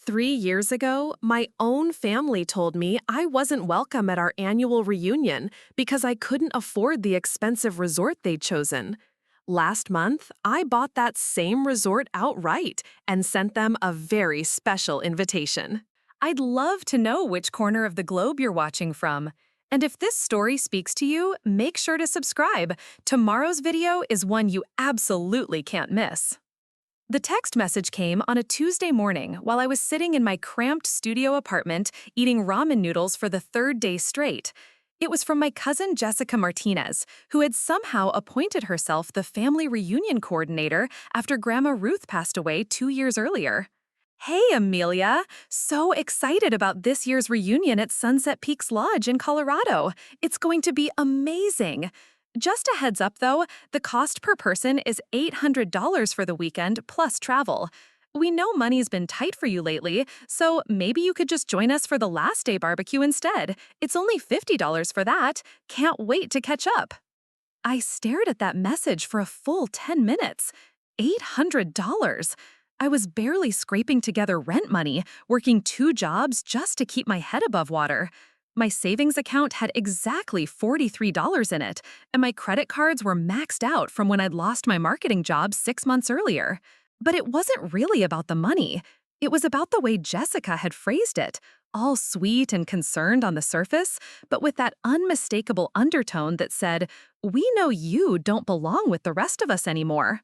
3 years ago, my own family told me I wasn't welcome at our annual reunion because I couldn't afford the expensive resort they'd chosen. Last month, I bought that same resort outright and sent them a very special invitation. I'd love to know which corner of the globe you're watching from. And if this story speaks to you, make sure to subscribe. Tomorrow's video is one you absolutely can't miss. The text message came on a Tuesday morning while I was sitting in my cramped studio apartment eating ramen noodles for the third day straight. It was from my cousin Jessica Martinez, who had somehow appointed herself the family reunion coordinator after Grandma Ruth passed away 2 years earlier. Hey, Amelia! So excited about this year's reunion at Sunset Peaks Lodge in Colorado. It's going to be amazing. Just a heads up, though, the cost per person is $800 for the weekend plus travel. We know money's been tight for you lately, so maybe you could just join us for the last day barbecue instead. It's only $50 for that. Can't wait to catch up. I stared at that message for a full 10 minutes. $800. I was barely scraping together rent money, working 2 jobs just to keep my head above water. My savings account had exactly $43 in it, and my credit cards were maxed out from when I'd lost my marketing job 6 months earlier. But it wasn't really about the money. It was about the way Jessica had phrased it, all sweet and concerned on the surface, but with that unmistakable undertone that said, "We know you don't belong with the rest of us anymore."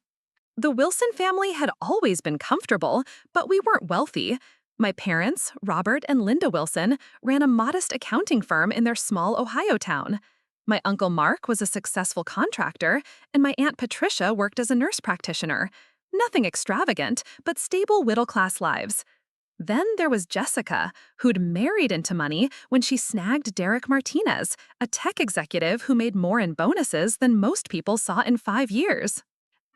The Wilson family had always been comfortable, but we weren't wealthy. My parents, Robert and Linda Wilson, ran a modest accounting firm in their small Ohio town. My Uncle Mark was a successful contractor, and my Aunt Patricia worked as a nurse practitioner. Nothing extravagant, but stable middle-class lives. Then there was Jessica, who'd married into money when she snagged Derek Martinez, a tech executive who made more in bonuses than most people saw in 5 years.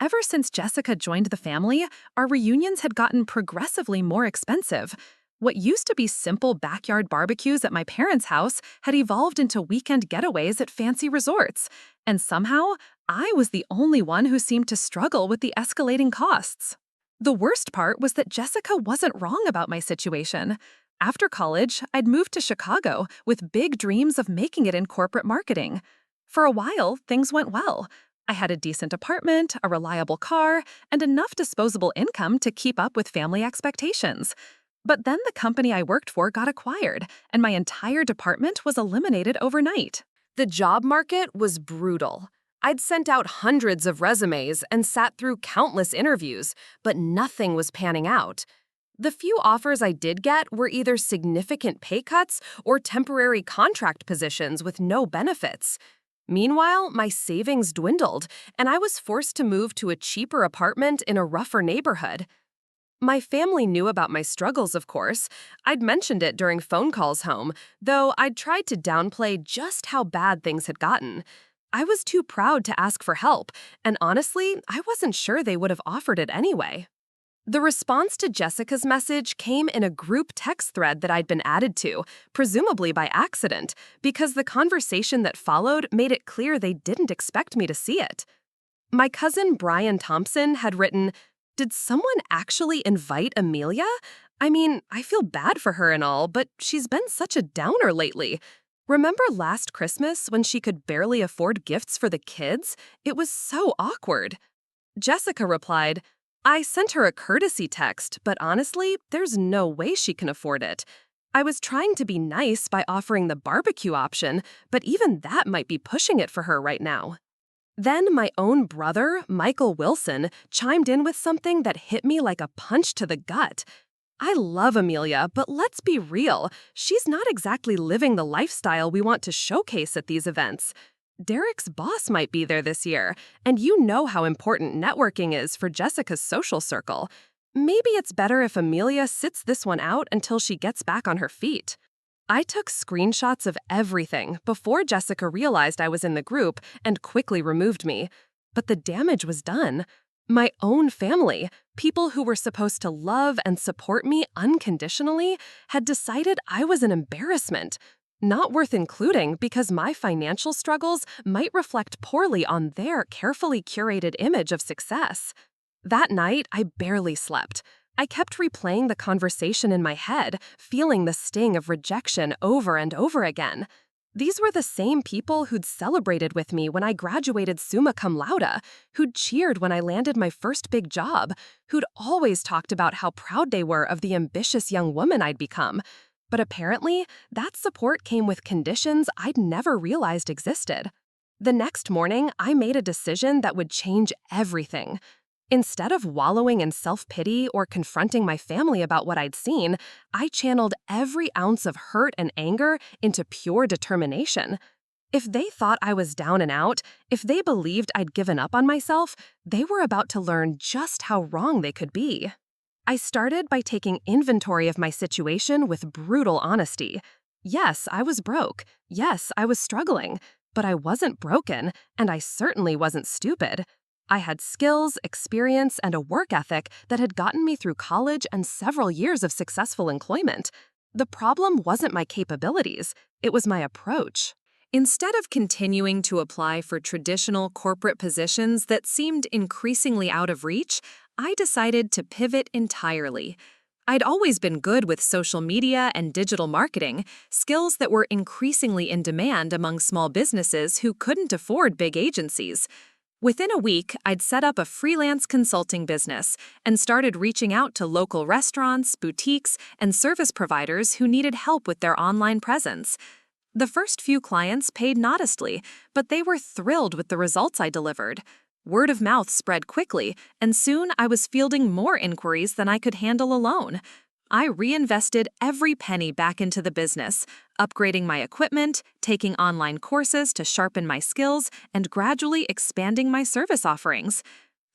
Ever since Jessica joined the family, our reunions had gotten progressively more expensive. What used to be simple backyard barbecues at my parents' house had evolved into weekend getaways at fancy resorts. And somehow, I was the only one who seemed to struggle with the escalating costs. The worst part was that Jessica wasn't wrong about my situation. After college, I'd moved to Chicago with big dreams of making it in corporate marketing. For a while, things went well. I had a decent apartment, a reliable car, and enough disposable income to keep up with family expectations. But then the company I worked for got acquired, and my entire department was eliminated overnight. The job market was brutal. I'd sent out hundreds of resumes and sat through countless interviews, but nothing was panning out. The few offers I did get were either significant pay cuts or temporary contract positions with no benefits. Meanwhile, my savings dwindled, and I was forced to move to a cheaper apartment in a rougher neighborhood. My family knew about my struggles, of course. I'd mentioned it during phone calls home, though I'd tried to downplay just how bad things had gotten. I was too proud to ask for help, and honestly, I wasn't sure they would have offered it anyway. The response to Jessica's message came in a group text thread that I'd been added to, presumably by accident, because the conversation that followed made it clear they didn't expect me to see it. My cousin Brian Thompson had written, "Did someone actually invite Amelia? I mean, I feel bad for her and all, but she's been such a downer lately. Remember last Christmas when she could barely afford gifts for the kids? It was so awkward." Jessica replied, "I sent her a courtesy text, but honestly, there's no way she can afford it. I was trying to be nice by offering the barbecue option, but even that might be pushing it for her right now." Then my own brother, Michael Wilson, chimed in with something that hit me like a punch to the gut. "I love Amelia, but let's be real. She's not exactly living the lifestyle we want to showcase at these events. Derek's boss might be there this year, and you know how important networking is for Jessica's social circle. Maybe it's better if Amelia sits this one out until she gets back on her feet." I took screenshots of everything before Jessica realized I was in the group and quickly removed me. But the damage was done. My own family, people who were supposed to love and support me unconditionally, had decided I was an embarrassment. Not worth including because my financial struggles might reflect poorly on their carefully curated image of success. That night, I barely slept. I kept replaying the conversation in my head, feeling the sting of rejection over and over again. These were the same people who'd celebrated with me when I graduated summa cum laude, who'd cheered when I landed my first big job, who'd always talked about how proud they were of the ambitious young woman I'd become. But apparently, that support came with conditions I'd never realized existed. The next morning, I made a decision that would change everything. Instead of wallowing in self-pity or confronting my family about what I'd seen, I channeled every ounce of hurt and anger into pure determination. If they thought I was down and out, if they believed I'd given up on myself, they were about to learn just how wrong they could be. I started by taking inventory of my situation with brutal honesty. Yes, I was broke. Yes, I was struggling. But I wasn't broken, and I certainly wasn't stupid. I had skills, experience, and a work ethic that had gotten me through college and several years of successful employment. The problem wasn't my capabilities, it was my approach. Instead of continuing to apply for traditional corporate positions that seemed increasingly out of reach, I decided to pivot entirely. I'd always been good with social media and digital marketing, skills that were increasingly in demand among small businesses who couldn't afford big agencies. Within a week, I'd set up a freelance consulting business and started reaching out to local restaurants, boutiques, and service providers who needed help with their online presence. The first few clients paid modestly, but they were thrilled with the results I delivered. Word of mouth spread quickly, and soon I was fielding more inquiries than I could handle alone. I reinvested every penny back into the business, upgrading my equipment, taking online courses to sharpen my skills, and gradually expanding my service offerings.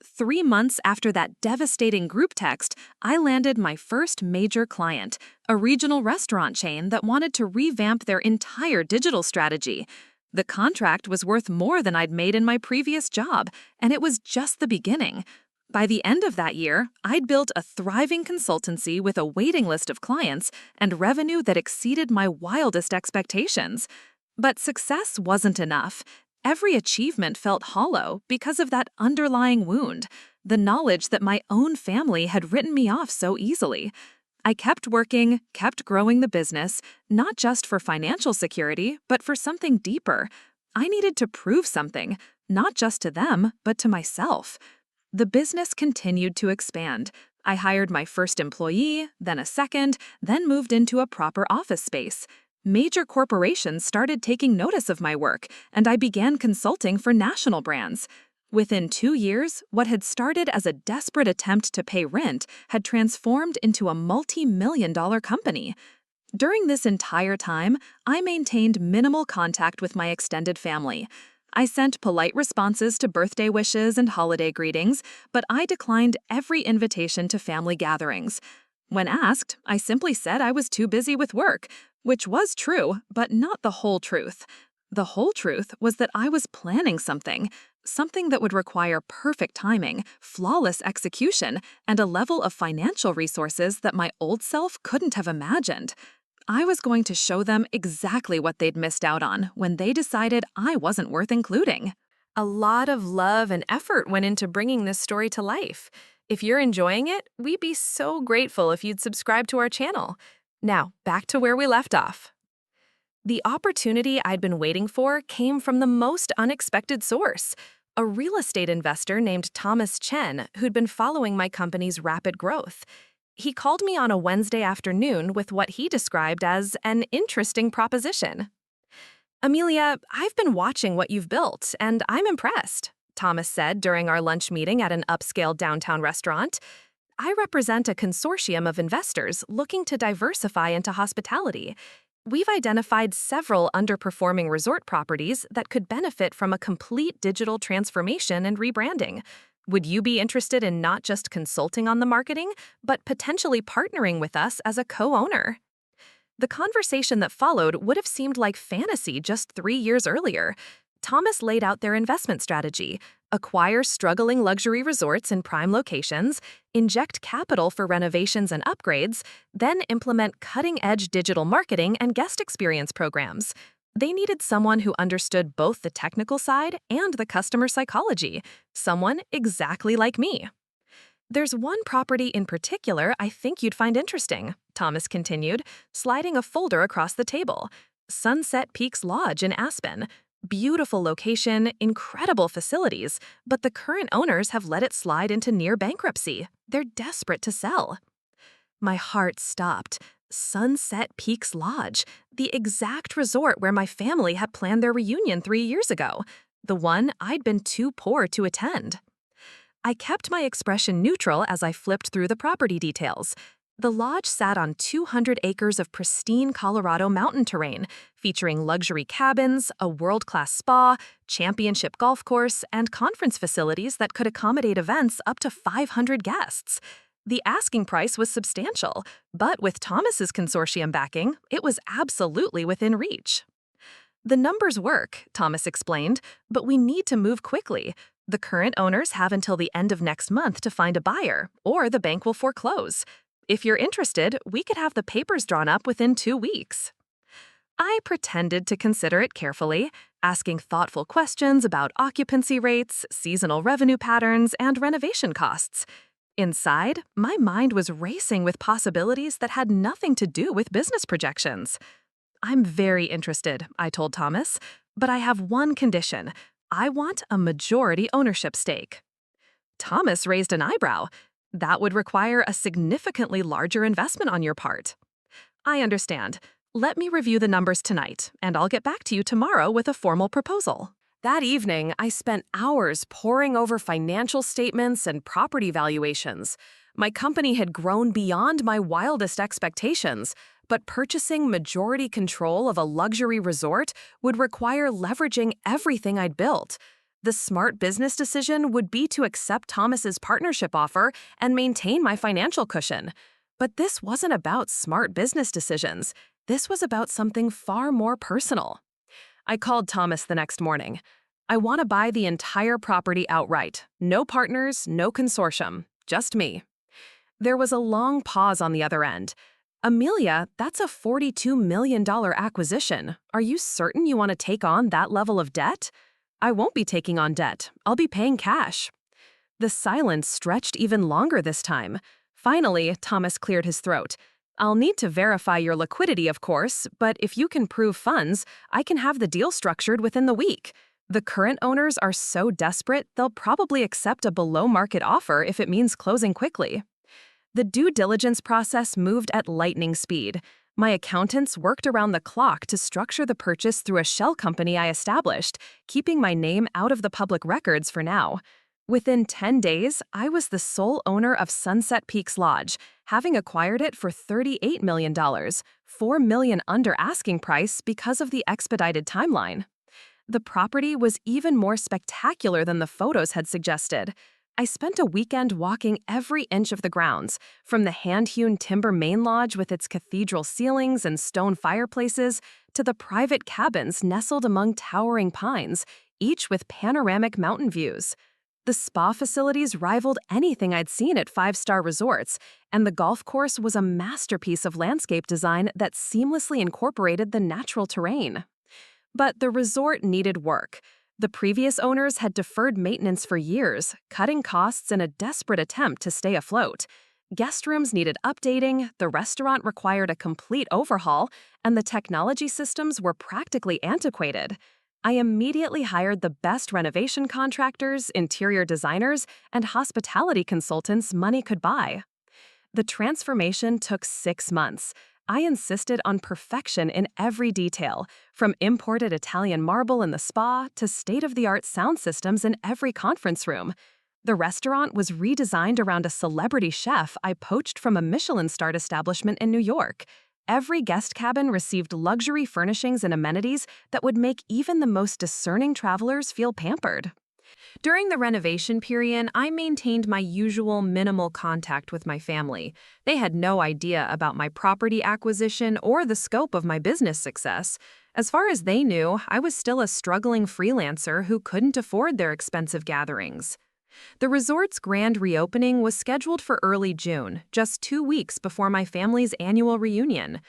3 months after that devastating group text, I landed my first major client, a regional restaurant chain that wanted to revamp their entire digital strategy. The contract was worth more than I'd made in my previous job, and it was just the beginning. By the end of that year, I'd built a thriving consultancy with a waiting list of clients and revenue that exceeded my wildest expectations. But success wasn't enough. Every achievement felt hollow because of that underlying wound, the knowledge that my own family had written me off so easily. I kept working, kept growing the business, not just for financial security, but for something deeper. I needed to prove something, not just to them, but to myself. The business continued to expand. I hired my first employee, then a second, then moved into a proper office space. Major corporations started taking notice of my work, and I began consulting for national brands. Within 2 years, what had started as a desperate attempt to pay rent had transformed into a multi-million-dollar company. During this entire time, I maintained minimal contact with my extended family. I sent polite responses to birthday wishes and holiday greetings, but I declined every invitation to family gatherings. When asked, I simply said I was too busy with work, which was true, but not the whole truth. The whole truth was that I was planning something that would require perfect timing, flawless execution, and a level of financial resources that my old self couldn't have imagined. I was going to show them exactly what they'd missed out on when they decided I wasn't worth including. A lot of love and effort went into bringing this story to life. If you're enjoying it, we'd be so grateful if you'd subscribe to our channel. Now, back to where we left off. The opportunity I'd been waiting for came from the most unexpected source, a real estate investor named Thomas Chen who'd been following my company's rapid growth. He called me on a Wednesday afternoon with what he described as an interesting proposition. "Amelia, I've been watching what you've built, and I'm impressed," Thomas said during our lunch meeting at an upscale downtown restaurant. "I represent a consortium of investors looking to diversify into hospitality. We've identified several underperforming resort properties that could benefit from a complete digital transformation and rebranding. Would you be interested in not just consulting on the marketing, but potentially partnering with us as a co-owner?" The conversation that followed would have seemed like fantasy just 3 years earlier. Thomas laid out their investment strategy: acquire struggling luxury resorts in prime locations, inject capital for renovations and upgrades, then implement cutting-edge digital marketing and guest experience programs. They needed someone who understood both the technical side and the customer psychology, someone exactly like me. There's one property in particular I think you'd find interesting, Thomas continued, sliding a folder across the table. Sunset Peaks Lodge in Aspen. Beautiful location, incredible facilities, but the current owners have let it slide into near bankruptcy. They're desperate to sell. My heart stopped. Sunset Peaks Lodge, the exact resort where my family had planned their reunion 3 years ago, the one I'd been too poor to attend. I kept my expression neutral as I flipped through the property details. The lodge sat on 200 acres of pristine Colorado mountain terrain, featuring luxury cabins, a world-class spa, championship golf course, and conference facilities that could accommodate events up to 500 guests. The asking price was substantial, but with Thomas's consortium backing, it was absolutely within reach. The numbers work, Thomas explained, but we need to move quickly. The current owners have until the end of next month to find a buyer, or the bank will foreclose. If you're interested, we could have the papers drawn up within 2 weeks. I pretended to consider it carefully, asking thoughtful questions about occupancy rates, seasonal revenue patterns, and renovation costs. Inside, my mind was racing with possibilities that had nothing to do with business projections. I'm very interested, I told Thomas, but I have one condition. I want a majority ownership stake. Thomas raised an eyebrow. That would require a significantly larger investment on your part. I understand. Let me review the numbers tonight, and I'll get back to you tomorrow with a formal proposal. That evening, I spent hours poring over financial statements and property valuations. My company had grown beyond my wildest expectations, but purchasing majority control of a luxury resort would require leveraging everything I'd built. The smart business decision would be to accept Thomas's partnership offer and maintain my financial cushion. But this wasn't about smart business decisions. This was about something far more personal. I called Thomas the next morning. I want to buy the entire property outright. No partners, no consortium, just me. There was a long pause on the other end. Amelia, that's a $42 million acquisition. Are you certain you want to take on that level of debt? I won't be taking on debt. I'll be paying cash. The silence stretched even longer this time. Finally, Thomas cleared his throat. I'll need to verify your liquidity, of course, but if you can prove funds, I can have the deal structured within the week. The current owners are so desperate, they'll probably accept a below-market offer if it means closing quickly. The due diligence process moved at lightning speed. My accountants worked around the clock to structure the purchase through a shell company I established, keeping my name out of the public records for now. Within 10 days, I was the sole owner of Sunset Peaks Lodge, having acquired it for $38 million, $4 million under asking price because of the expedited timeline. The property was even more spectacular than the photos had suggested. I spent a weekend walking every inch of the grounds, from the hand-hewn timber main lodge with its cathedral ceilings and stone fireplaces to the private cabins nestled among towering pines, each with panoramic mountain views. The spa facilities rivaled anything I'd seen at five-star resorts, and the golf course was a masterpiece of landscape design that seamlessly incorporated the natural terrain. But the resort needed work. The previous owners had deferred maintenance for years, cutting costs in a desperate attempt to stay afloat. Guest rooms needed updating, the restaurant required a complete overhaul, and the technology systems were practically antiquated. I immediately hired the best renovation contractors, interior designers, and hospitality consultants money could buy. The transformation took 6 months. I insisted on perfection in every detail, from imported Italian marble in the spa to state-of-the-art sound systems in every conference room. The restaurant was redesigned around a celebrity chef I poached from a Michelin-starred establishment in New York. Every guest cabin received luxury furnishings and amenities that would make even the most discerning travelers feel pampered. During the renovation period, I maintained my usual minimal contact with my family. They had no idea about my property acquisition or the scope of my business success. As far as they knew, I was still a struggling freelancer who couldn't afford their expensive gatherings. The resort's grand reopening was scheduled for early June, just 2 weeks before my family's annual reunion.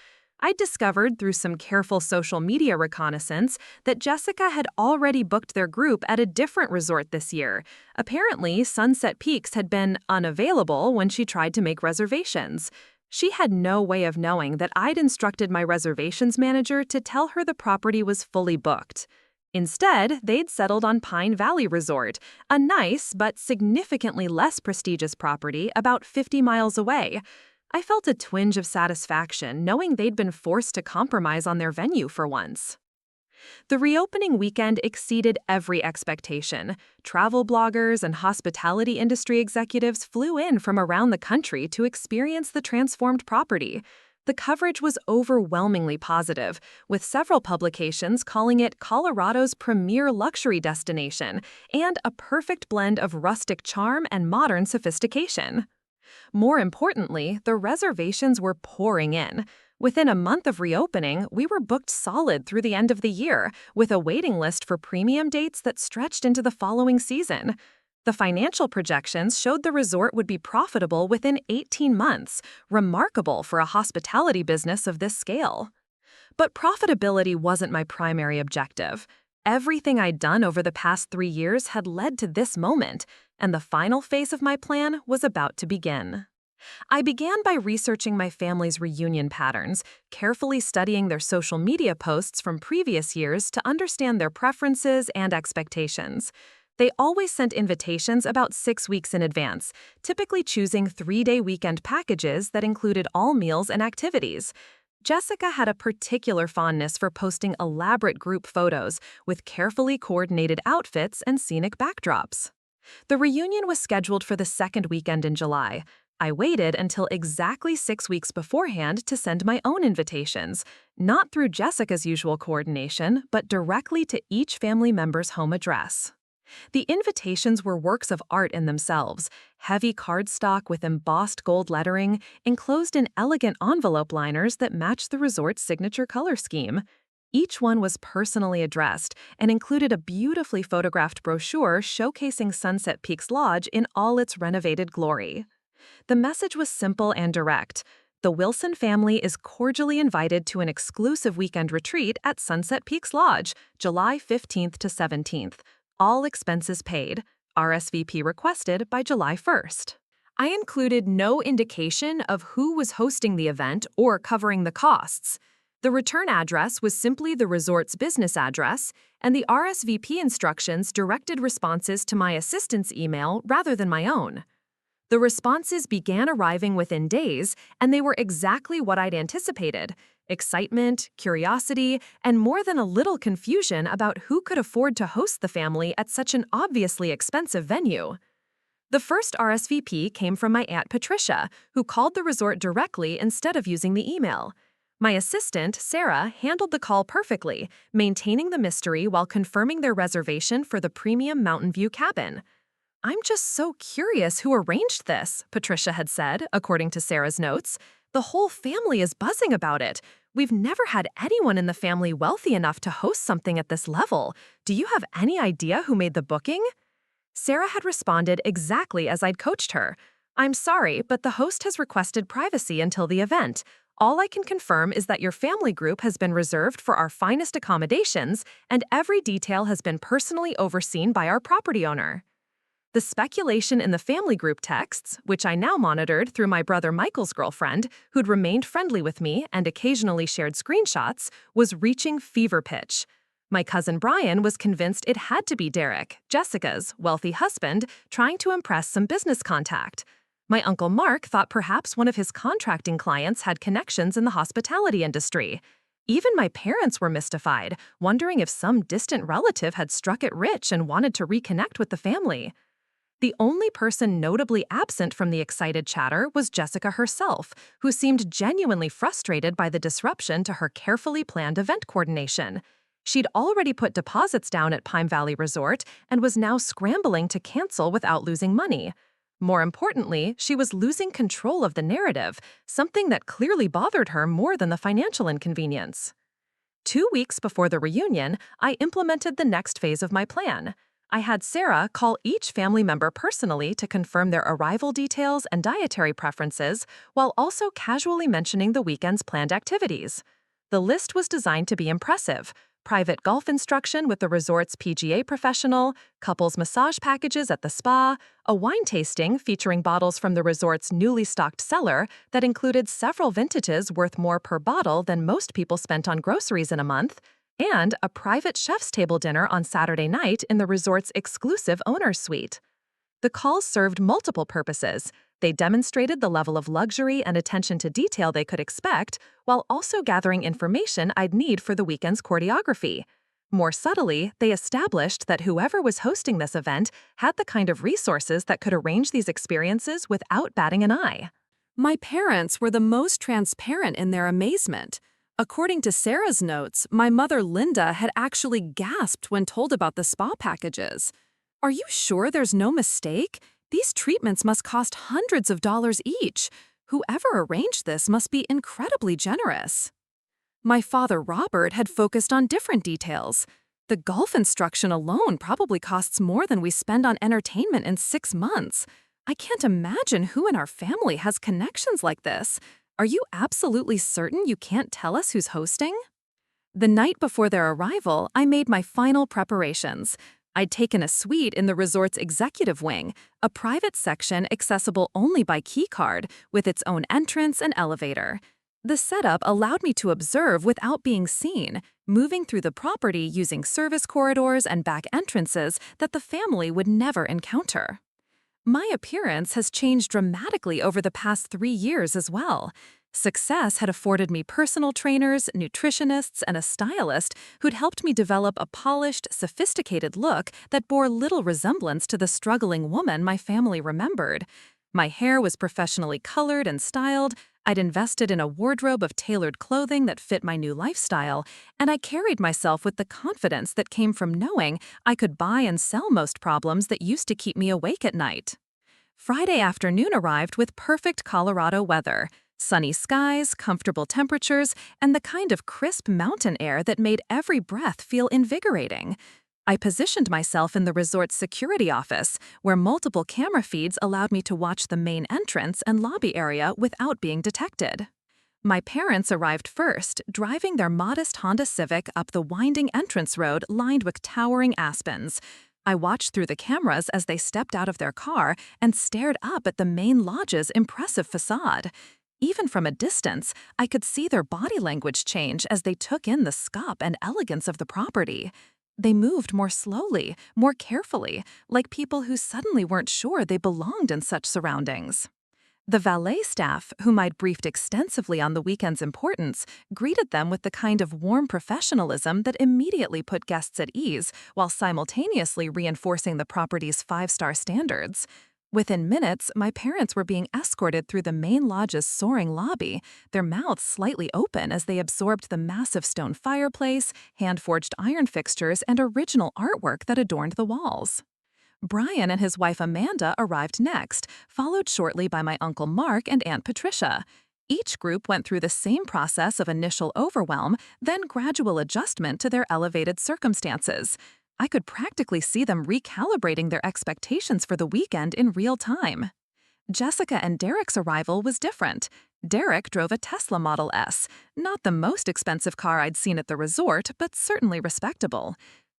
I discovered through some careful social media reconnaissance that Jessica had already booked their group at a different resort this year. Apparently, Sunset Peaks had been unavailable when she tried to make reservations. She had no way of knowing that I'd instructed my reservations manager to tell her the property was fully booked. Instead, they'd settled on Pine Valley Resort, a nice but significantly less prestigious property about 50 miles away. I felt a twinge of satisfaction knowing they'd been forced to compromise on their venue for once. The reopening weekend exceeded every expectation. Travel bloggers and hospitality industry executives flew in from around the country to experience the transformed property. The coverage was overwhelmingly positive, with several publications calling it Colorado's premier luxury destination and a perfect blend of rustic charm and modern sophistication. More importantly, the reservations were pouring in. Within a month of reopening, we were booked solid through the end of the year, with a waiting list for premium dates that stretched into the following season. The financial projections showed the resort would be profitable within 18 months, remarkable for a hospitality business of this scale. But profitability wasn't my primary objective. Everything I'd done over the past 3 years had led to this moment, and the final phase of my plan was about to begin. I began by researching my family's reunion patterns, carefully studying their social media posts from previous years to understand their preferences and expectations. They always sent invitations about 6 weeks in advance, typically choosing 3-day weekend packages that included all meals and activities. Jessica had a particular fondness for posting elaborate group photos with carefully coordinated outfits and scenic backdrops. The reunion was scheduled for the second weekend in July. I waited until exactly 6 weeks beforehand to send my own invitations, not through Jessica's usual coordination, but directly to each family member's home address. The invitations were works of art in themselves, heavy cardstock with embossed gold lettering, enclosed in elegant envelope liners that matched the resort's signature color scheme. Each one was personally addressed and included a beautifully photographed brochure showcasing Sunset Peaks Lodge in all its renovated glory. The message was simple and direct. The Wilson family is cordially invited to an exclusive weekend retreat at Sunset Peaks Lodge, July 15th to 17th. All expenses paid. RSVP requested by July 1st. I included no indication of who was hosting the event or covering the costs. The return address was simply the resort's business address, and the RSVP instructions directed responses to my assistant's email rather than my own. The responses began arriving within days, and they were exactly what I'd anticipated: excitement, curiosity, and more than a little confusion about who could afford to host the family at such an obviously expensive venue. The first RSVP came from my Aunt Patricia, who called the resort directly instead of using the email. My assistant, Sarah, handled the call perfectly, maintaining the mystery while confirming their reservation for the premium Mountain View cabin. "I'm just so curious who arranged this," Patricia had said, according to Sarah's notes. "The whole family is buzzing about it. We've never had anyone in the family wealthy enough to host something at this level. Do you have any idea who made the booking?" Sarah had responded exactly as I'd coached her. "I'm sorry, but the host has requested privacy until the event. All I can confirm is that your family group has been reserved for our finest accommodations, and every detail has been personally overseen by our property owner." The speculation in the family group texts, which I now monitored through my brother Michael's girlfriend, who'd remained friendly with me and occasionally shared screenshots, was reaching fever pitch. My cousin Brian was convinced it had to be Derek, Jessica's wealthy husband, trying to impress some business contact. My Uncle Mark thought perhaps one of his contracting clients had connections in the hospitality industry. Even my parents were mystified, wondering if some distant relative had struck it rich and wanted to reconnect with the family. The only person notably absent from the excited chatter was Jessica herself, who seemed genuinely frustrated by the disruption to her carefully planned event coordination. She'd already put deposits down at Pine Valley Resort and was now scrambling to cancel without losing money. More importantly, she was losing control of the narrative, something that clearly bothered her more than the financial inconvenience. 2 weeks before the reunion, I implemented the next phase of my plan. I had Sarah call each family member personally to confirm their arrival details and dietary preferences, while also casually mentioning the weekend's planned activities. The list was designed to be impressive: private golf instruction with the resort's PGA professional, couples massage packages at the spa, a wine tasting featuring bottles from the resort's newly stocked cellar that included several vintages worth more per bottle than most people spent on groceries in a month, and a private chef's table dinner on Saturday night in the resort's exclusive owner's suite. The calls served multiple purposes. They demonstrated the level of luxury and attention to detail they could expect, while also gathering information I'd need for the weekend's choreography. More subtly, they established that whoever was hosting this event had the kind of resources that could arrange these experiences without batting an eye. My parents were the most transparent in their amazement. According to Sarah's notes, my mother Linda had actually gasped when told about the spa packages. "Are you sure there's no mistake? These treatments must cost hundreds of dollars each. Whoever arranged this must be incredibly generous." My father Robert had focused on different details. "The golf instruction alone probably costs more than we spend on entertainment in 6 months. I can't imagine who in our family has connections like this. Are you absolutely certain you can't tell us who's hosting?" The night before their arrival, I made my final preparations. I'd taken a suite in the resort's executive wing, a private section accessible only by keycard, with its own entrance and elevator. The setup allowed me to observe without being seen, moving through the property using service corridors and back entrances that the family would never encounter. My appearance has changed dramatically over the past 3 years as well. Success had afforded me personal trainers, nutritionists, and a stylist who'd helped me develop a polished, sophisticated look that bore little resemblance to the struggling woman my family remembered. My hair was professionally colored and styled, I'd invested in a wardrobe of tailored clothing that fit my new lifestyle, and I carried myself with the confidence that came from knowing I could buy and sell most problems that used to keep me awake at night. Friday afternoon arrived with perfect Colorado weather. Sunny skies, comfortable temperatures, and the kind of crisp mountain air that made every breath feel invigorating. I positioned myself in the resort's security office, where multiple camera feeds allowed me to watch the main entrance and lobby area without being detected. My parents arrived first, driving their modest Honda Civic up the winding entrance road lined with towering aspens. I watched through the cameras as they stepped out of their car and stared up at the main lodge's impressive facade. Even from a distance, I could see their body language change as they took in the scope and elegance of the property. They moved more slowly, more carefully, like people who suddenly weren't sure they belonged in such surroundings. The valet staff, whom I'd briefed extensively on the weekend's importance, greeted them with the kind of warm professionalism that immediately put guests at ease while simultaneously reinforcing the property's 5-star standards. Within minutes, my parents were being escorted through the main lodge's soaring lobby, their mouths slightly open as they absorbed the massive stone fireplace, hand-forged iron fixtures, and original artwork that adorned the walls. Brian and his wife Amanda arrived next, followed shortly by my Uncle Mark and Aunt Patricia. Each group went through the same process of initial overwhelm, then gradual adjustment to their elevated circumstances. I could practically see them recalibrating their expectations for the weekend in real time. Jessica and Derek's arrival was different. Derek drove a Tesla Model S, not the most expensive car I'd seen at the resort, but certainly respectable.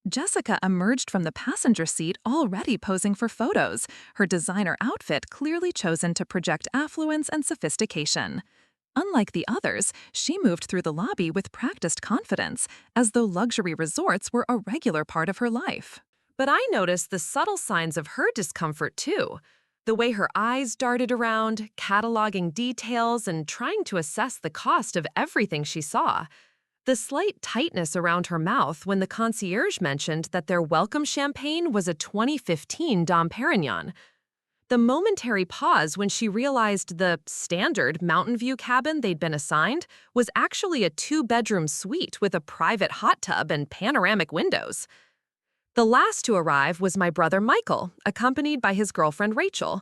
Jessica emerged from the passenger seat already posing for photos, her designer outfit clearly chosen to project affluence and sophistication. Unlike the others, she moved through the lobby with practiced confidence, as though luxury resorts were a regular part of her life. But I noticed the subtle signs of her discomfort too. The way her eyes darted around, cataloging details and trying to assess the cost of everything she saw. The slight tightness around her mouth when the concierge mentioned that their welcome champagne was a 2015 Dom Perignon. The momentary pause when she realized the standard Mountain View cabin they'd been assigned was actually a 2-bedroom suite with a private hot tub and panoramic windows. The last to arrive was my brother Michael, accompanied by his girlfriend Rachel.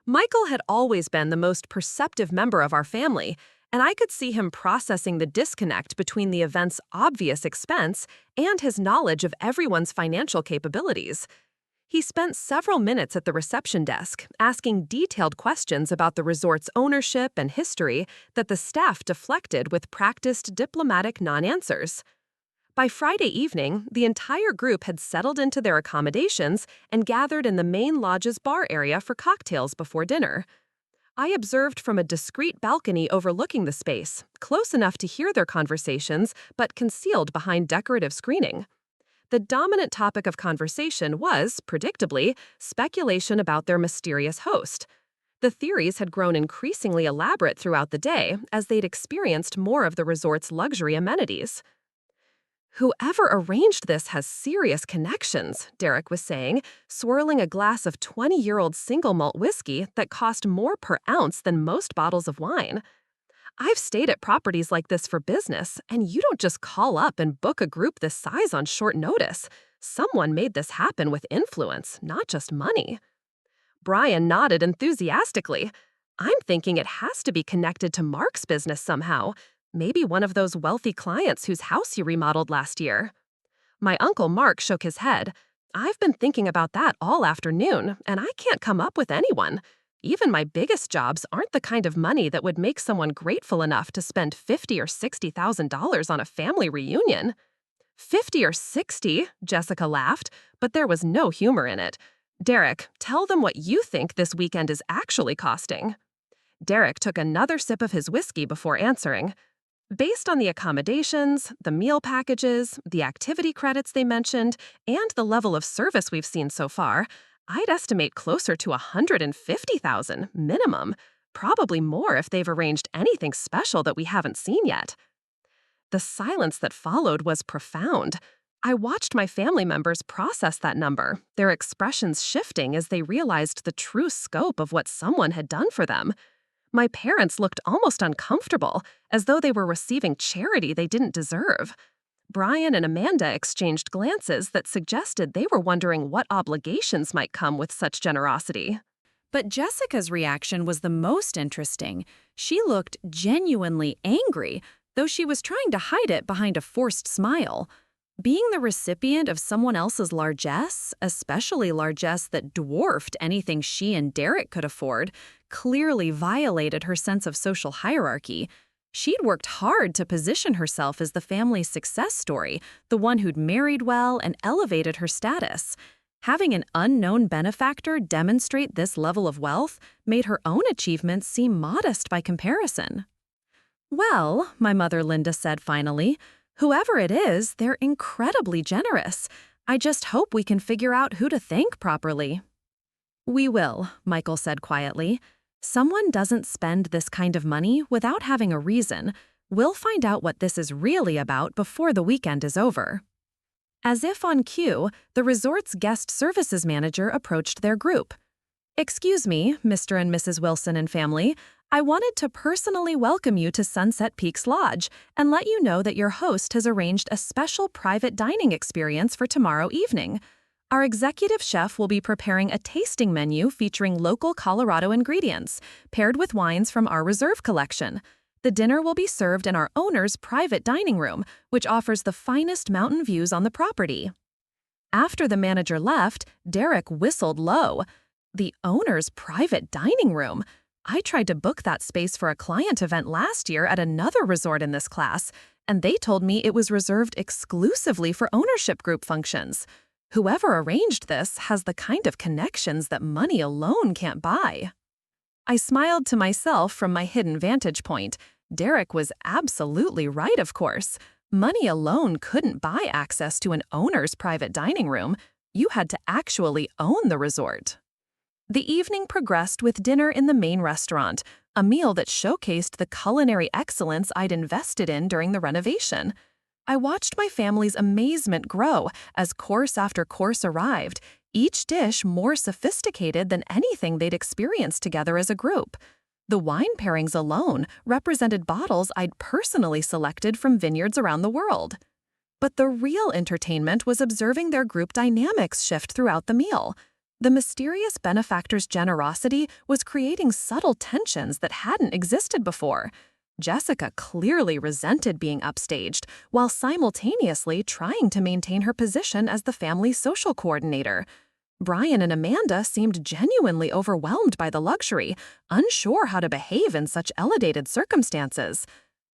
Michael had always been the most perceptive member of our family, and I could see him processing the disconnect between the event's obvious expense and his knowledge of everyone's financial capabilities. He spent several minutes at the reception desk, asking detailed questions about the resort's ownership and history that the staff deflected with practiced diplomatic non-answers. By Friday evening, the entire group had settled into their accommodations and gathered in the main lodge's bar area for cocktails before dinner. I observed from a discreet balcony overlooking the space, close enough to hear their conversations, but concealed behind decorative screening. The dominant topic of conversation was, predictably, speculation about their mysterious host. The theories had grown increasingly elaborate throughout the day as they'd experienced more of the resort's luxury amenities. "Whoever arranged this has serious connections," Derek was saying, swirling a glass of 20-year-old single malt whiskey that cost more per ounce than most bottles of wine. "I've stayed at properties like this for business, and you don't just call up and book a group this size on short notice. Someone made this happen with influence, not just money." Brian nodded enthusiastically. "I'm thinking it has to be connected to Mark's business somehow. Maybe one of those wealthy clients whose house you remodeled last year." My uncle Mark shook his head. "I've been thinking about that all afternoon, and I can't come up with anyone. Even my biggest jobs aren't the kind of money that would make someone grateful enough to spend $50,000 or $60,000 on a family reunion." "50 or 60, Jessica laughed, but there was no humor in it. "Derek, tell them what you think this weekend is actually costing." Derek took another sip of his whiskey before answering. "Based on the accommodations, the meal packages, the activity credits they mentioned, and the level of service we've seen so far, I'd estimate closer to $150,000 minimum, probably more if they've arranged anything special that we haven't seen yet." The silence that followed was profound. I watched my family members process that number, their expressions shifting as they realized the true scope of what someone had done for them. My parents looked almost uncomfortable, as though they were receiving charity they didn't deserve. Brian and Amanda exchanged glances that suggested they were wondering what obligations might come with such generosity. But Jessica's reaction was the most interesting. She looked genuinely angry, though she was trying to hide it behind a forced smile. Being the recipient of someone else's largesse, especially largesse that dwarfed anything she and Derek could afford, clearly violated her sense of social hierarchy. She'd worked hard to position herself as the family's success story, the one who'd married well and elevated her status. Having an unknown benefactor demonstrate this level of wealth made her own achievements seem modest by comparison. "Well," my mother Linda said finally, "whoever it is, they're incredibly generous. I just hope we can figure out who to thank properly." "We will," Michael said quietly. "Someone doesn't spend this kind of money without having a reason. We'll find out what this is really about before the weekend is over." As if on cue, the resort's guest services manager approached their group. "Excuse me, Mr. and Mrs. Wilson and family. I wanted to personally welcome you to Sunset Peaks Lodge and let you know that your host has arranged a special private dining experience for tomorrow evening. Our executive chef will be preparing a tasting menu featuring local Colorado ingredients, paired with wines from our reserve collection. The dinner will be served in our owner's private dining room, which offers the finest mountain views on the property." After the manager left, Derek whistled low. The owner's private dining room? I tried to book that space for a client event last year at another resort in this class, and they told me it was reserved exclusively for ownership group functions. Whoever arranged this has the kind of connections that money alone can't buy. I smiled to myself from my hidden vantage point. Derek was absolutely right, of course. Money alone couldn't buy access to an owner's private dining room. You had to actually own the resort. The evening progressed with dinner in the main restaurant, a meal that showcased the culinary excellence I'd invested in during the renovation. I watched my family's amazement grow as course after course arrived, each dish more sophisticated than anything they'd experienced together as a group. The wine pairings alone represented bottles I'd personally selected from vineyards around the world. But the real entertainment was observing their group dynamics shift throughout the meal. The mysterious benefactor's generosity was creating subtle tensions that hadn't existed before. Jessica clearly resented being upstaged, while simultaneously trying to maintain her position as the family's social coordinator. Brian and Amanda seemed genuinely overwhelmed by the luxury, unsure how to behave in such elevated circumstances.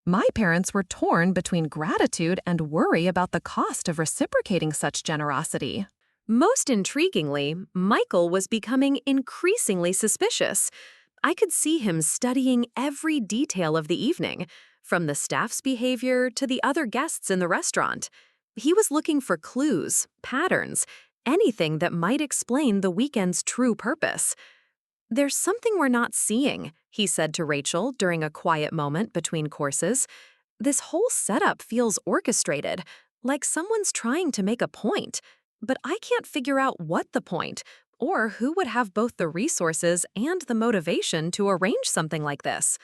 My parents were torn between gratitude and worry about the cost of reciprocating such generosity. Most intriguingly, Michael was becoming increasingly suspicious. I could see him studying every detail of the evening, from the staff's behavior to the other guests in the restaurant. He was looking for clues, patterns, anything that might explain the weekend's true purpose. "There's something we're not seeing," he said to Rachel during a quiet moment between courses. "This whole setup feels orchestrated, like someone's trying to make a point, but I can't figure out what the point, or who would have both the resources and the motivation to arrange something like this."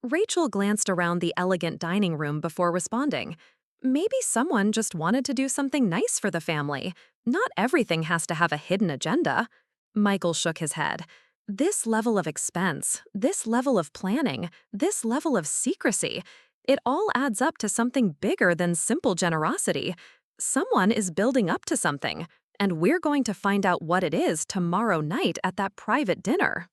Rachel glanced around the elegant dining room before responding. Maybe someone just wanted to do something nice for the family. Not everything has to have a hidden agenda. Michael shook his head. This level of expense, this level of planning, this level of secrecy, it all adds up to something bigger than simple generosity. Someone is building up to something, and we're going to find out what it is tomorrow night at that private dinner.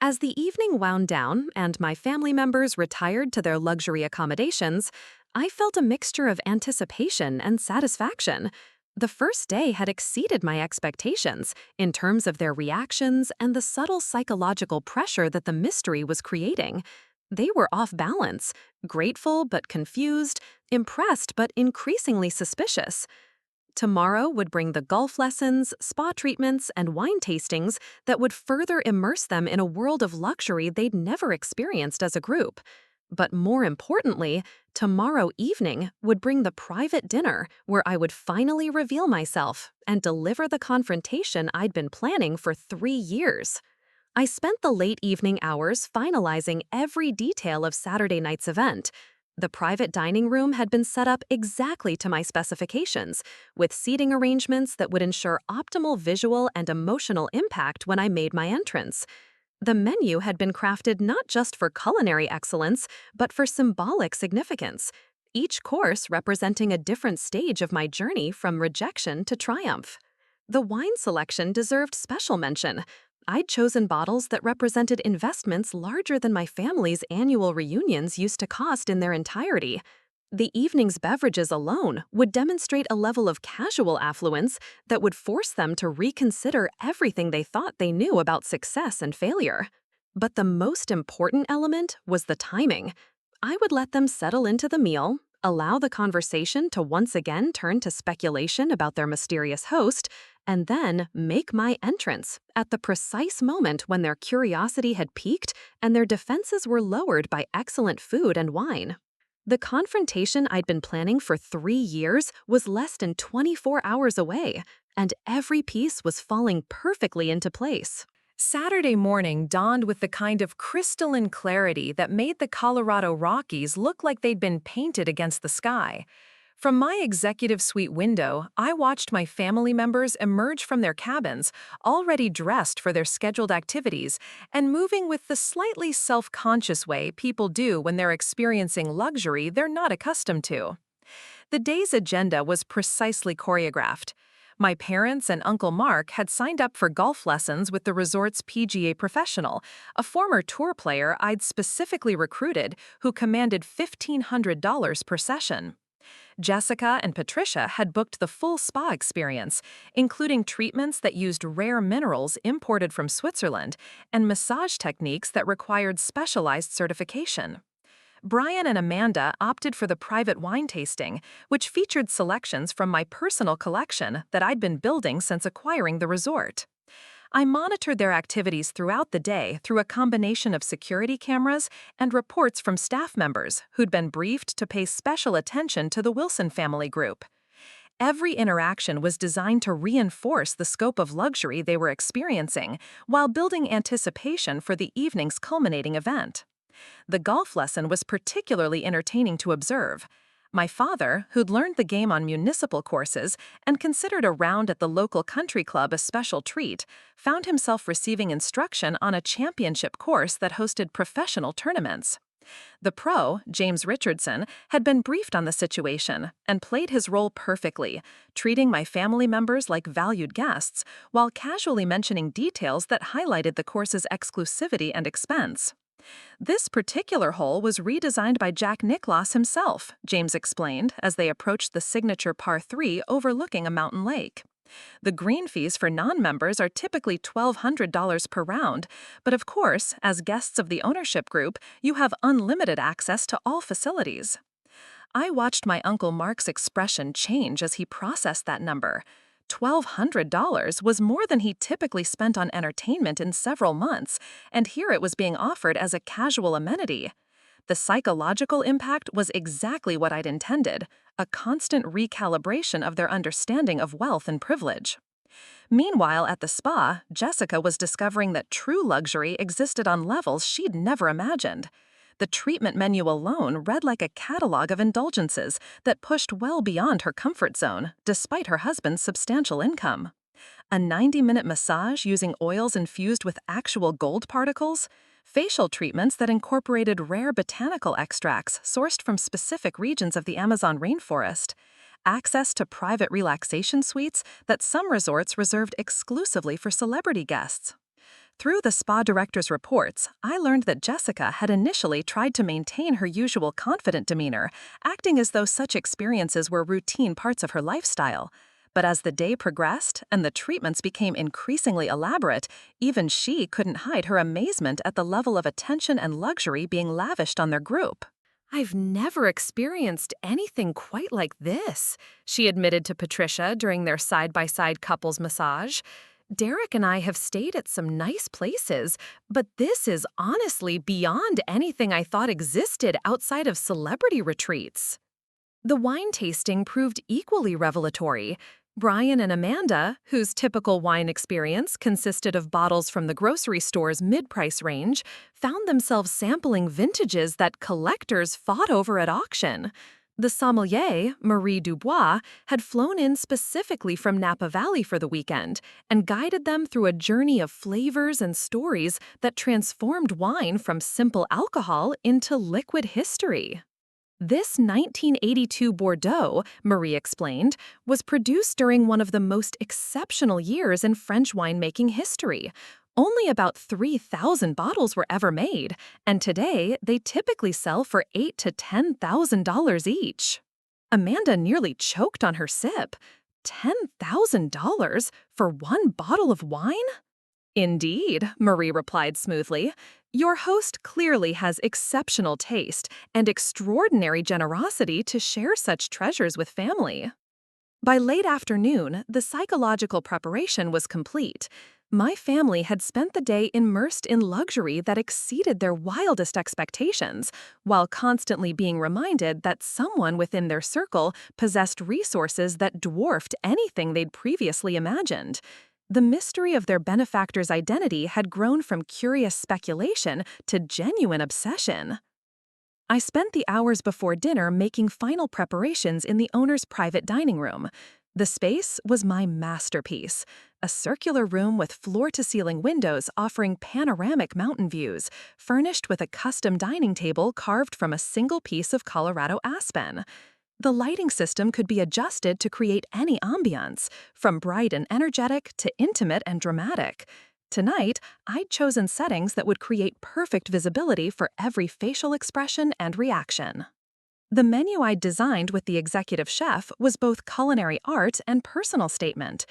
As the evening wound down and my family members retired to their luxury accommodations, I felt a mixture of anticipation and satisfaction. The first day had exceeded my expectations in terms of their reactions and the subtle psychological pressure that the mystery was creating. They were off balance, grateful but confused, impressed but increasingly suspicious. Tomorrow would bring the golf lessons, spa treatments, and wine tastings that would further immerse them in a world of luxury they'd never experienced as a group. But more importantly, tomorrow evening would bring the private dinner where I would finally reveal myself and deliver the confrontation I'd been planning for 3 years. I spent the late evening hours finalizing every detail of Saturday night's event. The private dining room had been set up exactly to my specifications, with seating arrangements that would ensure optimal visual and emotional impact when I made my entrance. The menu had been crafted not just for culinary excellence, but for symbolic significance, each course representing a different stage of my journey from rejection to triumph. The wine selection deserved special mention. I'd chosen bottles that represented investments larger than my family's annual reunions used to cost in their entirety. The evening's beverages alone would demonstrate a level of casual affluence that would force them to reconsider everything they thought they knew about success and failure. But the most important element was the timing. I would let them settle into the meal, allow the conversation to once again turn to speculation about their mysterious host, and then make my entrance at the precise moment when their curiosity had peaked and their defenses were lowered by excellent food and wine. The confrontation I'd been planning for 3 years was less than 24 hours away, and every piece was falling perfectly into place. Saturday morning dawned with the kind of crystalline clarity that made the Colorado Rockies look like they'd been painted against the sky. From my executive suite window, I watched my family members emerge from their cabins, already dressed for their scheduled activities, and moving with the slightly self-conscious way people do when they're experiencing luxury they're not accustomed to. The day's agenda was precisely choreographed. My parents and Uncle Mark had signed up for golf lessons with the resort's PGA professional, a former tour player I'd specifically recruited who commanded $1,500 per session. Jessica and Patricia had booked the full spa experience, including treatments that used rare minerals imported from Switzerland and massage techniques that required specialized certification. Brian and Amanda opted for the private wine tasting, which featured selections from my personal collection that I'd been building since acquiring the resort. I monitored their activities throughout the day through a combination of security cameras and reports from staff members who'd been briefed to pay special attention to the Wilson family group. Every interaction was designed to reinforce the scope of luxury they were experiencing while building anticipation for the evening's culminating event. The golf lesson was particularly entertaining to observe. My father, who'd learned the game on municipal courses and considered a round at the local country club a special treat, found himself receiving instruction on a championship course that hosted professional tournaments. The pro, James Richardson, had been briefed on the situation and played his role perfectly, treating my family members like valued guests while casually mentioning details that highlighted the course's exclusivity and expense. This particular hole was redesigned by Jack Nicklaus himself, James explained as they approached the signature par 3 overlooking a mountain lake. The green fees for non-members are typically $1,200 per round, but of course, as guests of the ownership group, you have unlimited access to all facilities. I watched my Uncle Mark's expression change as he processed that number. $1,200 was more than he typically spent on entertainment in several months, and here it was being offered as a casual amenity. The psychological impact was exactly what I'd intended, a constant recalibration of their understanding of wealth and privilege. Meanwhile, at the spa, Jessica was discovering that true luxury existed on levels she'd never imagined. The treatment menu alone read like a catalog of indulgences that pushed well beyond her comfort zone, despite her husband's substantial income. A 90-minute massage using oils infused with actual gold particles, facial treatments that incorporated rare botanical extracts sourced from specific regions of the Amazon rainforest, access to private relaxation suites that some resorts reserved exclusively for celebrity guests. Through the spa director's reports, I learned that Jessica had initially tried to maintain her usual confident demeanor, acting as though such experiences were routine parts of her lifestyle. But as the day progressed and the treatments became increasingly elaborate, even she couldn't hide her amazement at the level of attention and luxury being lavished on their group. "I've never experienced anything quite like this," she admitted to Patricia during their side-by-side couples massage. "Derek and I have stayed at some nice places, but this is honestly beyond anything I thought existed outside of celebrity retreats." The wine tasting proved equally revelatory. Brian and Amanda, whose typical wine experience consisted of bottles from the grocery store's mid-price range, found themselves sampling vintages that collectors fought over at auction. The sommelier, Marie Dubois, had flown in specifically from Napa Valley for the weekend and guided them through a journey of flavors and stories that transformed wine from simple alcohol into liquid history. This 1982 Bordeaux, Marie explained, was produced during one of the most exceptional years in French winemaking history. Only about 3,000 bottles were ever made, and today they typically sell for $8,000 to $10,000 each. Amanda nearly choked on her sip. $10,000 for one bottle of wine? Indeed, Marie replied smoothly. Your host clearly has exceptional taste and extraordinary generosity to share such treasures with family. By late afternoon, the psychological preparation was complete. My family had spent the day immersed in luxury that exceeded their wildest expectations, while constantly being reminded that someone within their circle possessed resources that dwarfed anything they'd previously imagined. The mystery of their benefactor's identity had grown from curious speculation to genuine obsession. I spent the hours before dinner making final preparations in the owner's private dining room. The space was my masterpiece, a circular room with floor-to-ceiling windows offering panoramic mountain views, furnished with a custom dining table carved from a single piece of Colorado aspen. The lighting system could be adjusted to create any ambiance, from bright and energetic to intimate and dramatic. Tonight, I'd chosen settings that would create perfect visibility for every facial expression and reaction. The menu I'd designed with the executive chef was both culinary art and personal statement.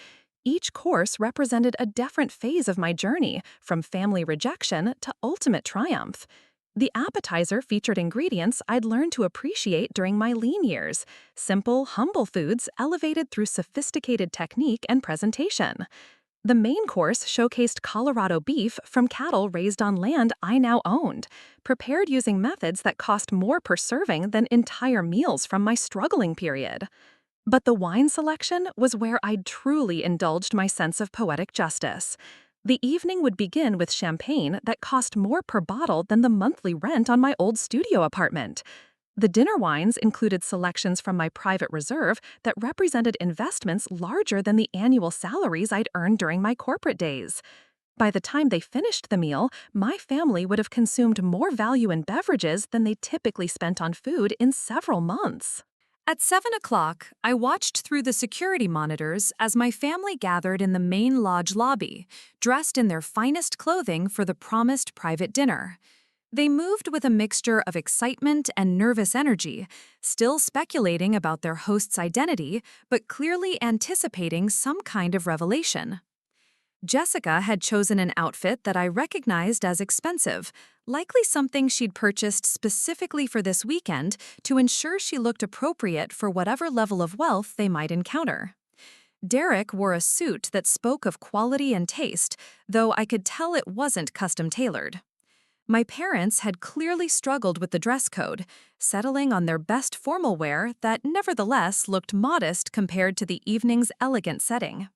Each course represented a different phase of my journey, from family rejection to ultimate triumph. The appetizer featured ingredients I'd learned to appreciate during my lean years, simple, humble foods elevated through sophisticated technique and presentation. The main course showcased Colorado beef from cattle raised on land I now owned, prepared using methods that cost more per serving than entire meals from my struggling period. But the wine selection was where I'd truly indulged my sense of poetic justice. The evening would begin with champagne that cost more per bottle than the monthly rent on my old studio apartment. The dinner wines included selections from my private reserve that represented investments larger than the annual salaries I'd earned during my corporate days. By the time they finished the meal, my family would have consumed more value in beverages than they typically spent on food in several months. At 7 o'clock, I watched through the security monitors as my family gathered in the main lodge lobby, dressed in their finest clothing for the promised private dinner. They moved with a mixture of excitement and nervous energy, still speculating about their host's identity, but clearly anticipating some kind of revelation. Jessica had chosen an outfit that I recognized as expensive, likely something she'd purchased specifically for this weekend to ensure she looked appropriate for whatever level of wealth they might encounter. Derek wore a suit that spoke of quality and taste, though I could tell it wasn't custom-tailored. My parents had clearly struggled with the dress code, settling on their best formal wear that nevertheless looked modest compared to the evening's elegant setting.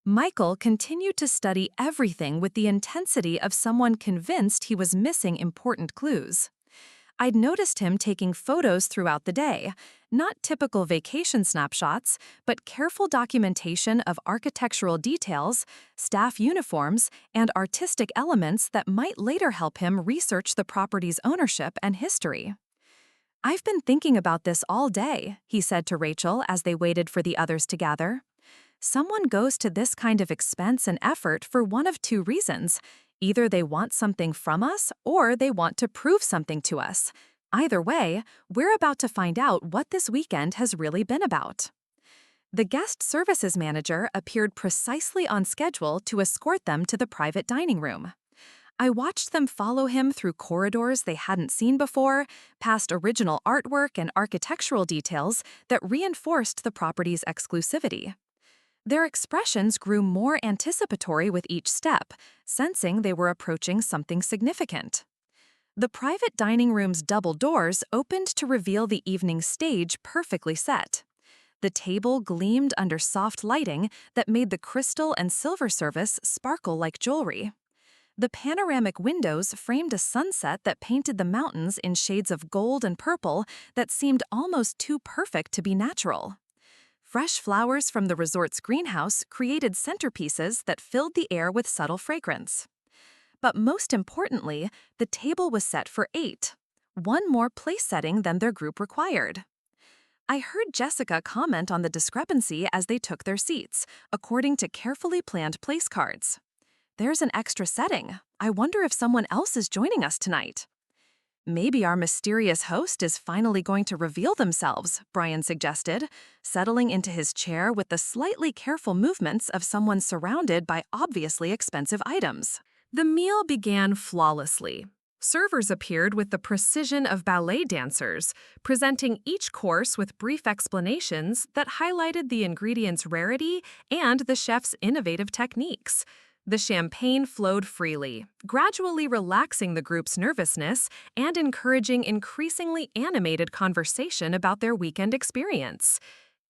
Michael continued to study everything with the intensity of someone convinced he was missing important clues. I'd noticed him taking photos throughout the day, not typical vacation snapshots, but careful documentation of architectural details, staff uniforms, and artistic elements that might later help him research the property's ownership and history. "I've been thinking about this all day," he said to Rachel as they waited for the others to gather. "Someone goes to this kind of expense and effort for one of two reasons. Either they want something from us or they want to prove something to us. Either way, we're about to find out what this weekend has really been about." The guest services manager appeared precisely on schedule to escort them to the private dining room. I watched them follow him through corridors they hadn't seen before, past original artwork and architectural details that reinforced the property's exclusivity. Their expressions grew more anticipatory with each step, sensing they were approaching something significant. The private dining room's double doors opened to reveal the evening stage perfectly set. The table gleamed under soft lighting that made the crystal and silver service sparkle like jewelry. The panoramic windows framed a sunset that painted the mountains in shades of gold and purple that seemed almost too perfect to be natural. Fresh flowers from the resort's greenhouse created centerpieces that filled the air with subtle fragrance. But most importantly, the table was set for 8, one more place setting than their group required. I heard Jessica comment on the discrepancy as they took their seats, according to carefully planned place cards. "There's an extra setting. I wonder if someone else is joining us tonight." "Maybe our mysterious host is finally going to reveal themselves," Brian suggested, settling into his chair with the slightly careful movements of someone surrounded by obviously expensive items. The meal began flawlessly. Servers appeared with the precision of ballet dancers, presenting each course with brief explanations that highlighted the ingredients' rarity and the chef's innovative techniques. The champagne flowed freely, gradually relaxing the group's nervousness and encouraging increasingly animated conversation about their weekend experience.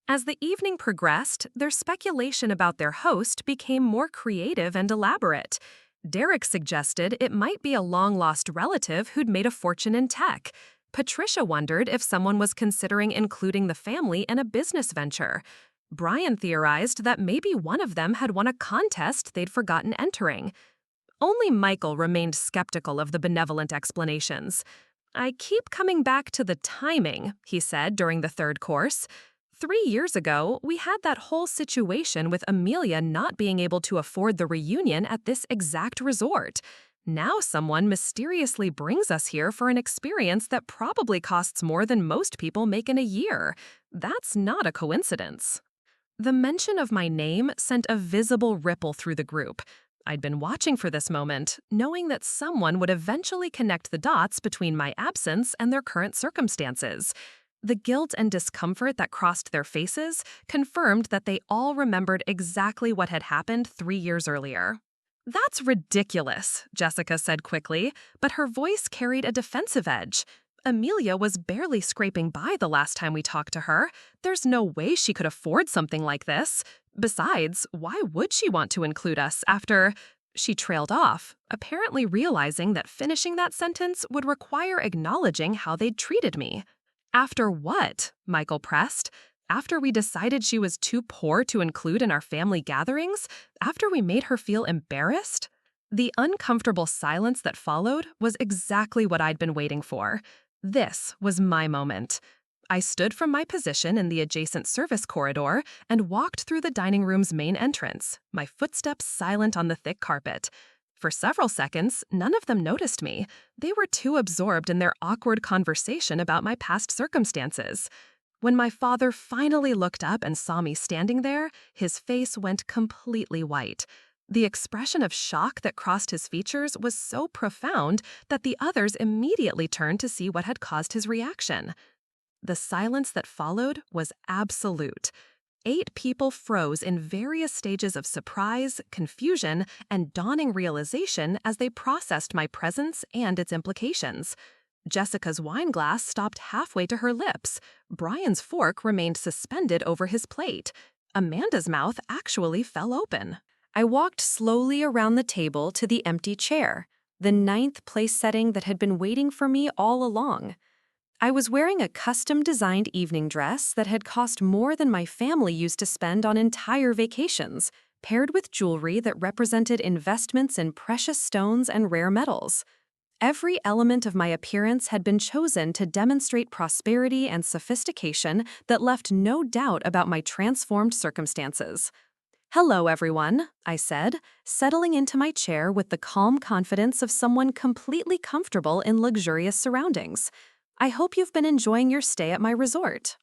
As the evening progressed, their speculation about their host became more creative and elaborate. Derek suggested it might be a long-lost relative who'd made a fortune in tech. Patricia wondered if someone was considering including the family in a business venture. Brian theorized that maybe one of them had won a contest they'd forgotten entering. Only Michael remained skeptical of the benevolent explanations. "I keep coming back to the timing," he said during the third course. 3 years ago, we had that whole situation with Amelia not being able to afford the reunion at this exact resort. Now someone mysteriously brings us here for an experience that probably costs more than most people make in a year. That's not a coincidence." The mention of my name sent a visible ripple through the group. I'd been watching for this moment, knowing that someone would eventually connect the dots between my absence and their current circumstances. The guilt and discomfort that crossed their faces confirmed that they all remembered exactly what had happened 3 years earlier. "That's ridiculous," Jessica said quickly, but her voice carried a defensive edge. "Amelia was barely scraping by the last time we talked to her. There's no way she could afford something like this. Besides, why would she want to include us after—" She trailed off, apparently realizing that finishing that sentence would require acknowledging how they'd treated me. "After what?" Michael pressed. "After we decided she was too poor to include in our family gatherings? After we made her feel embarrassed?" The uncomfortable silence that followed was exactly what I'd been waiting for. This was my moment. I stood from my position in the adjacent service corridor and walked through the dining room's main entrance, my footsteps silent on the thick carpet. For several seconds, none of them noticed me. They were too absorbed in their awkward conversation about my past circumstances. When my father finally looked up and saw me standing there, his face went completely white. The expression of shock that crossed his features was so profound that the others immediately turned to see what had caused his reaction. The silence that followed was absolute. 8 people froze in various stages of surprise, confusion, and dawning realization as they processed my presence and its implications. Jessica's wine glass stopped halfway to her lips. Brian's fork remained suspended over his plate. Amanda's mouth actually fell open. I walked slowly around the table to the empty chair, the 9th place setting that had been waiting for me all along. I was wearing a custom-designed evening dress that had cost more than my family used to spend on entire vacations, paired with jewelry that represented investments in precious stones and rare metals. Every element of my appearance had been chosen to demonstrate prosperity and sophistication that left no doubt about my transformed circumstances. "Hello, everyone," I said, settling into my chair with the calm confidence of someone completely comfortable in luxurious surroundings. "I hope you've been enjoying your stay at my resort."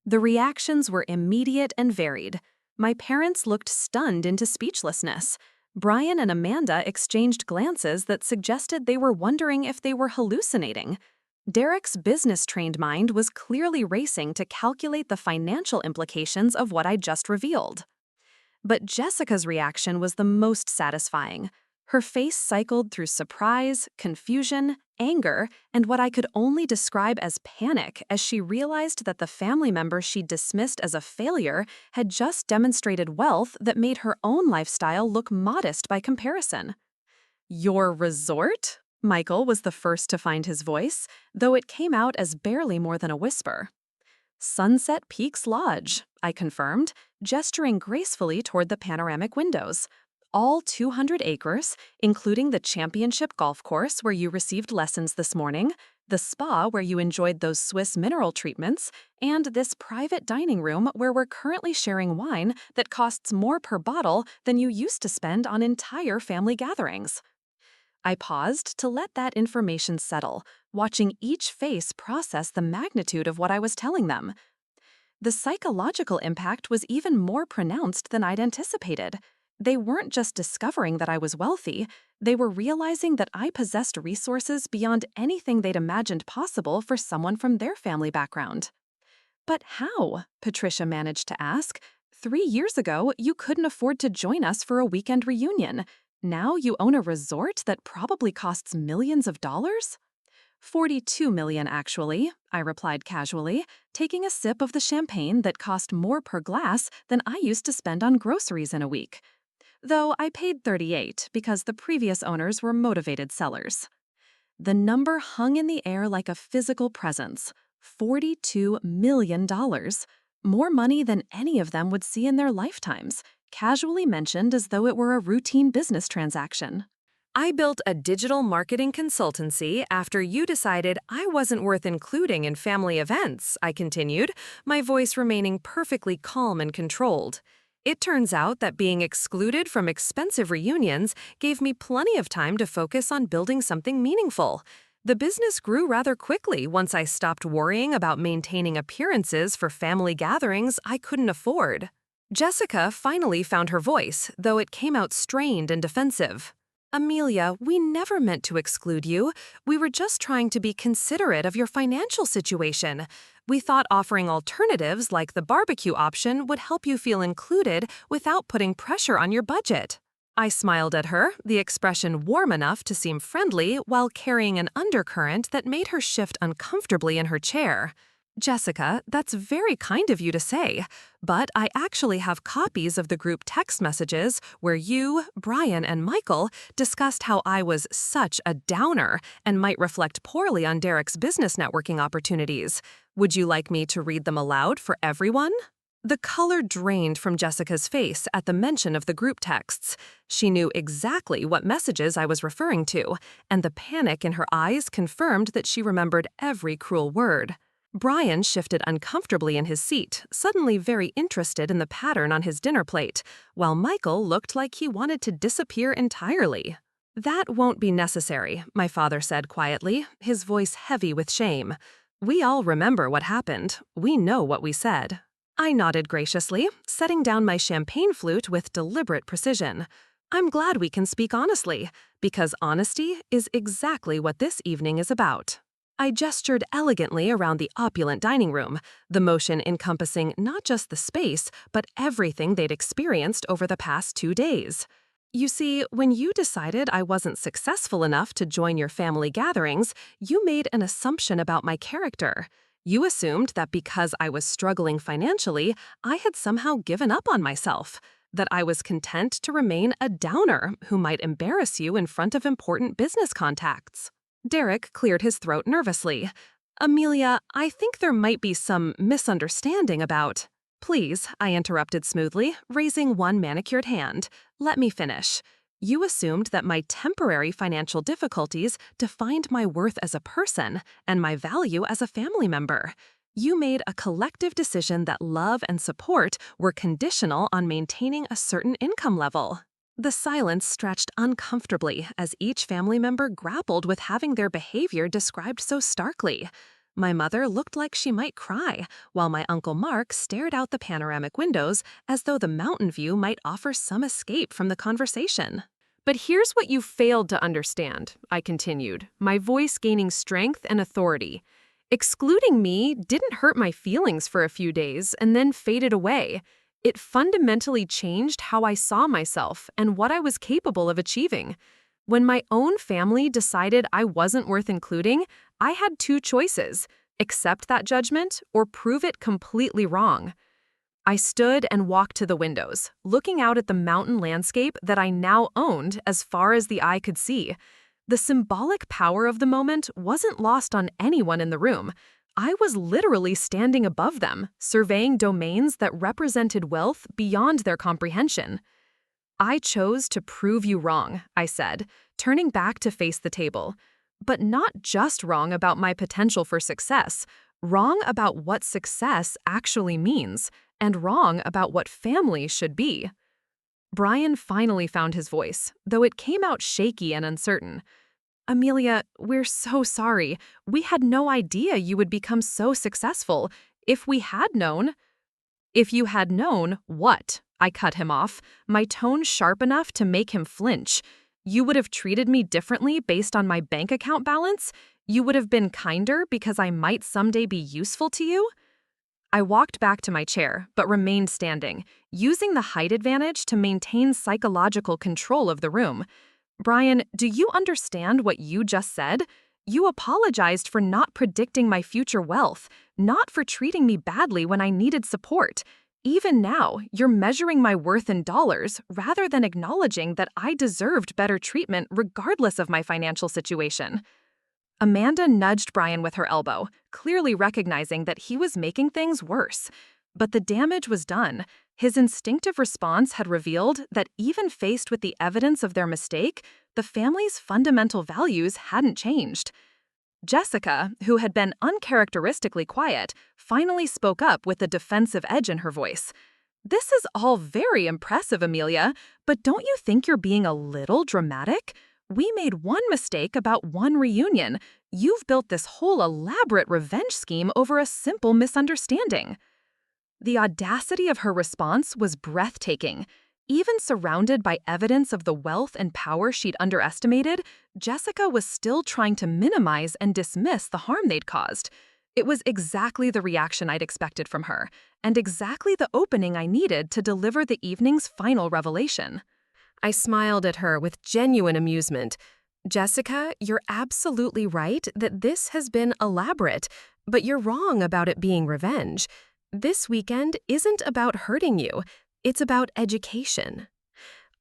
The reactions were immediate and varied. My parents looked stunned into speechlessness. Brian and Amanda exchanged glances that suggested they were wondering if they were hallucinating. Derek's business-trained mind was clearly racing to calculate the financial implications of what I'd just revealed. But Jessica's reaction was the most satisfying. Her face cycled through surprise, confusion, anger, and what I could only describe as panic as she realized that the family member she dismissed as a failure had just demonstrated wealth that made her own lifestyle look modest by comparison. "Your resort?" Michael was the first to find his voice, though it came out as barely more than a whisper. "Sunset Peaks Lodge," I confirmed, gesturing gracefully toward the panoramic windows. "All 200 acres, including the championship golf course where you received lessons this morning, the spa where you enjoyed those Swiss mineral treatments, and this private dining room where we're currently sharing wine that costs more per bottle than you used to spend on entire family gatherings." I paused to let that information settle, watching each face process the magnitude of what I was telling them. The psychological impact was even more pronounced than I'd anticipated. They weren't just discovering that I was wealthy, they were realizing that I possessed resources beyond anything they'd imagined possible for someone from their family background. "But how?" Patricia managed to ask. "3 years ago, you couldn't afford to join us for a weekend reunion. Now you own a resort that probably costs millions of dollars?" "42 million, actually," I replied casually, taking a sip of the champagne that cost more per glass than I used to spend on groceries in a week. Though I paid 38 because the previous owners were motivated sellers. The number hung in the air like a physical presence. $42 million. More money than any of them would see in their lifetimes, casually mentioned as though it were a routine business transaction. "I built a digital marketing consultancy after you decided I wasn't worth including in family events," I continued, my voice remaining perfectly calm and controlled. "It turns out that being excluded from expensive reunions gave me plenty of time to focus on building something meaningful. The business grew rather quickly once I stopped worrying about maintaining appearances for family gatherings I couldn't afford." Jessica finally found her voice, though it came out strained and defensive. "Amelia, we never meant to exclude you. We were just trying to be considerate of your financial situation. We thought offering alternatives like the barbecue option would help you feel included without putting pressure on your budget." I smiled at her, the expression warm enough to seem friendly while carrying an undercurrent that made her shift uncomfortably in her chair. "Jessica, that's very kind of you to say, but I actually have copies of the group text messages where you, Brian, and Michael discussed how I was such a downer and might reflect poorly on Derek's business networking opportunities. Would you like me to read them aloud for everyone?" The color drained from Jessica's face at the mention of the group texts. She knew exactly what messages I was referring to, and the panic in her eyes confirmed that she remembered every cruel word. Brian shifted uncomfortably in his seat, suddenly very interested in the pattern on his dinner plate, while Michael looked like he wanted to disappear entirely. "That won't be necessary," my father said quietly, his voice heavy with shame. "We all remember what happened. We know what we said." I nodded graciously, setting down my champagne flute with deliberate precision. "I'm glad we can speak honestly, because honesty is exactly what this evening is about." I gestured elegantly around the opulent dining room, the motion encompassing not just the space, but everything they'd experienced over the past 2 days. "You see, when you decided I wasn't successful enough to join your family gatherings, you made an assumption about my character. You assumed that because I was struggling financially, I had somehow given up on myself, that I was content to remain a downer who might embarrass you in front of important business contacts." Derek cleared his throat nervously. "Amelia, I think there might be some misunderstanding about—" "Please," I interrupted smoothly, raising one manicured hand. "Let me finish. You assumed that my temporary financial difficulties defined my worth as a person and my value as a family member. You made a collective decision that love and support were conditional on maintaining a certain income level." The silence stretched uncomfortably as each family member grappled with having their behavior described so starkly. My mother looked like she might cry, while my Uncle Mark stared out the panoramic windows as though the mountain view might offer some escape from the conversation. "But here's what you failed to understand," I continued, my voice gaining strength and authority. "Excluding me didn't hurt my feelings for a few days and then faded away. It fundamentally changed how I saw myself and what I was capable of achieving. When my own family decided I wasn't worth including, I had 2 choices: accept that judgment or prove it completely wrong." I stood and walked to the windows, looking out at the mountain landscape that I now owned as far as the eye could see. The symbolic power of the moment wasn't lost on anyone in the room. I was literally standing above them, surveying domains that represented wealth beyond their comprehension. "I chose to prove you wrong," I said, turning back to face the table. "But not just wrong about my potential for success, wrong about what success actually means, and wrong about what family should be." Brian finally found his voice, though it came out shaky and uncertain. "Amelia, we're so sorry. We had no idea you would become so successful. If we had known—" "If you had known what?" I cut him off, my tone sharp enough to make him flinch. "You would have treated me differently based on my bank account balance? You would have been kinder because I might someday be useful to you?" I walked back to my chair, but remained standing, using the height advantage to maintain psychological control of the room. "Brian, do you understand what you just said? You apologized for not predicting my future wealth, not for treating me badly when I needed support. Even now, you're measuring my worth in dollars rather than acknowledging that I deserved better treatment regardless of my financial situation." Amanda nudged Brian with her elbow, clearly recognizing that he was making things worse. But the damage was done. His instinctive response had revealed that even faced with the evidence of their mistake, the family's fundamental values hadn't changed. Jessica, who had been uncharacteristically quiet, finally spoke up with a defensive edge in her voice. "This is all very impressive, Amelia, but don't you think you're being a little dramatic? We made one mistake about one reunion. You've built this whole elaborate revenge scheme over a simple misunderstanding." The audacity of her response was breathtaking. Even surrounded by evidence of the wealth and power she'd underestimated, Jessica was still trying to minimize and dismiss the harm they'd caused. It was exactly the reaction I'd expected from her, and exactly the opening I needed to deliver the evening's final revelation. I smiled at her with genuine amusement. "Jessica, you're absolutely right that this has been elaborate, but you're wrong about it being revenge. This weekend isn't about hurting you. It's about education."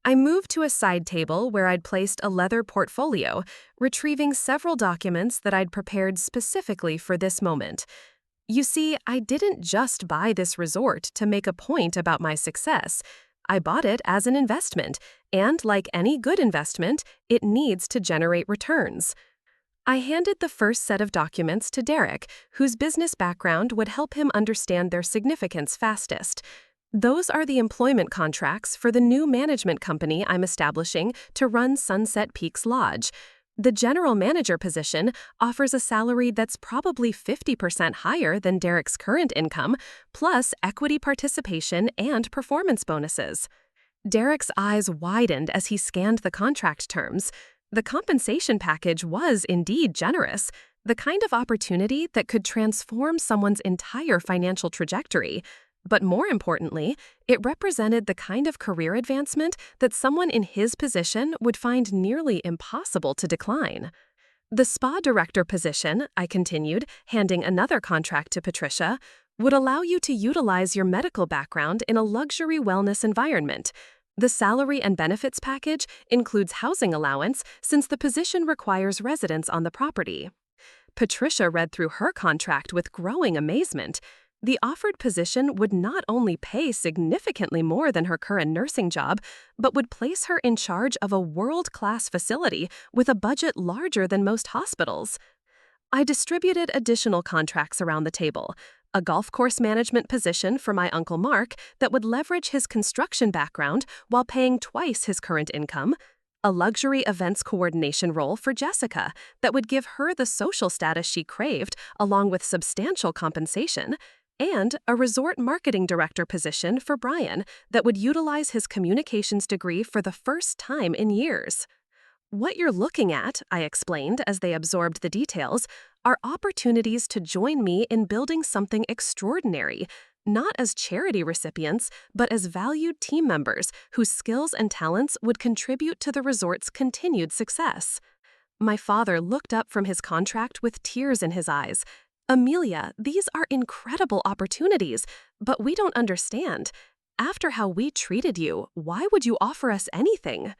I moved to a side table where I'd placed a leather portfolio, retrieving several documents that I'd prepared specifically for this moment. You see, I didn't just buy this resort to make a point about my success. I bought it as an investment, and like any good investment, it needs to generate returns. I handed the first set of documents to Derek, whose business background would help him understand their significance fastest. Those are the employment contracts for the new management company I'm establishing to run Sunset Peaks Lodge. The general manager position offers a salary that's probably 50% higher than Derek's current income, plus equity participation and performance bonuses. Derek's eyes widened as he scanned the contract terms. The compensation package was indeed generous, the kind of opportunity that could transform someone's entire financial trajectory. But more importantly, it represented the kind of career advancement that someone in his position would find nearly impossible to decline. The spa director position, I continued, handing another contract to Patricia, would allow you to utilize your medical background in a luxury wellness environment. The salary and benefits package includes housing allowance since the position requires residence on the property. Patricia read through her contract with growing amazement. The offered position would not only pay significantly more than her current nursing job, but would place her in charge of a world-class facility with a budget larger than most hospitals. I distributed additional contracts around the table. A golf course management position for my Uncle Mark that would leverage his construction background while paying twice his current income. A luxury events coordination role for Jessica that would give her the social status she craved along with substantial compensation. And a resort marketing director position for Brian that would utilize his communications degree for the first time in years. What you're looking at, I explained as they absorbed the details, are opportunities to join me in building something extraordinary, not as charity recipients, but as valued team members whose skills and talents would contribute to the resort's continued success. My father looked up from his contract with tears in his eyes. Amelia, these are incredible opportunities, but we don't understand. After how we treated you, why would you offer us anything?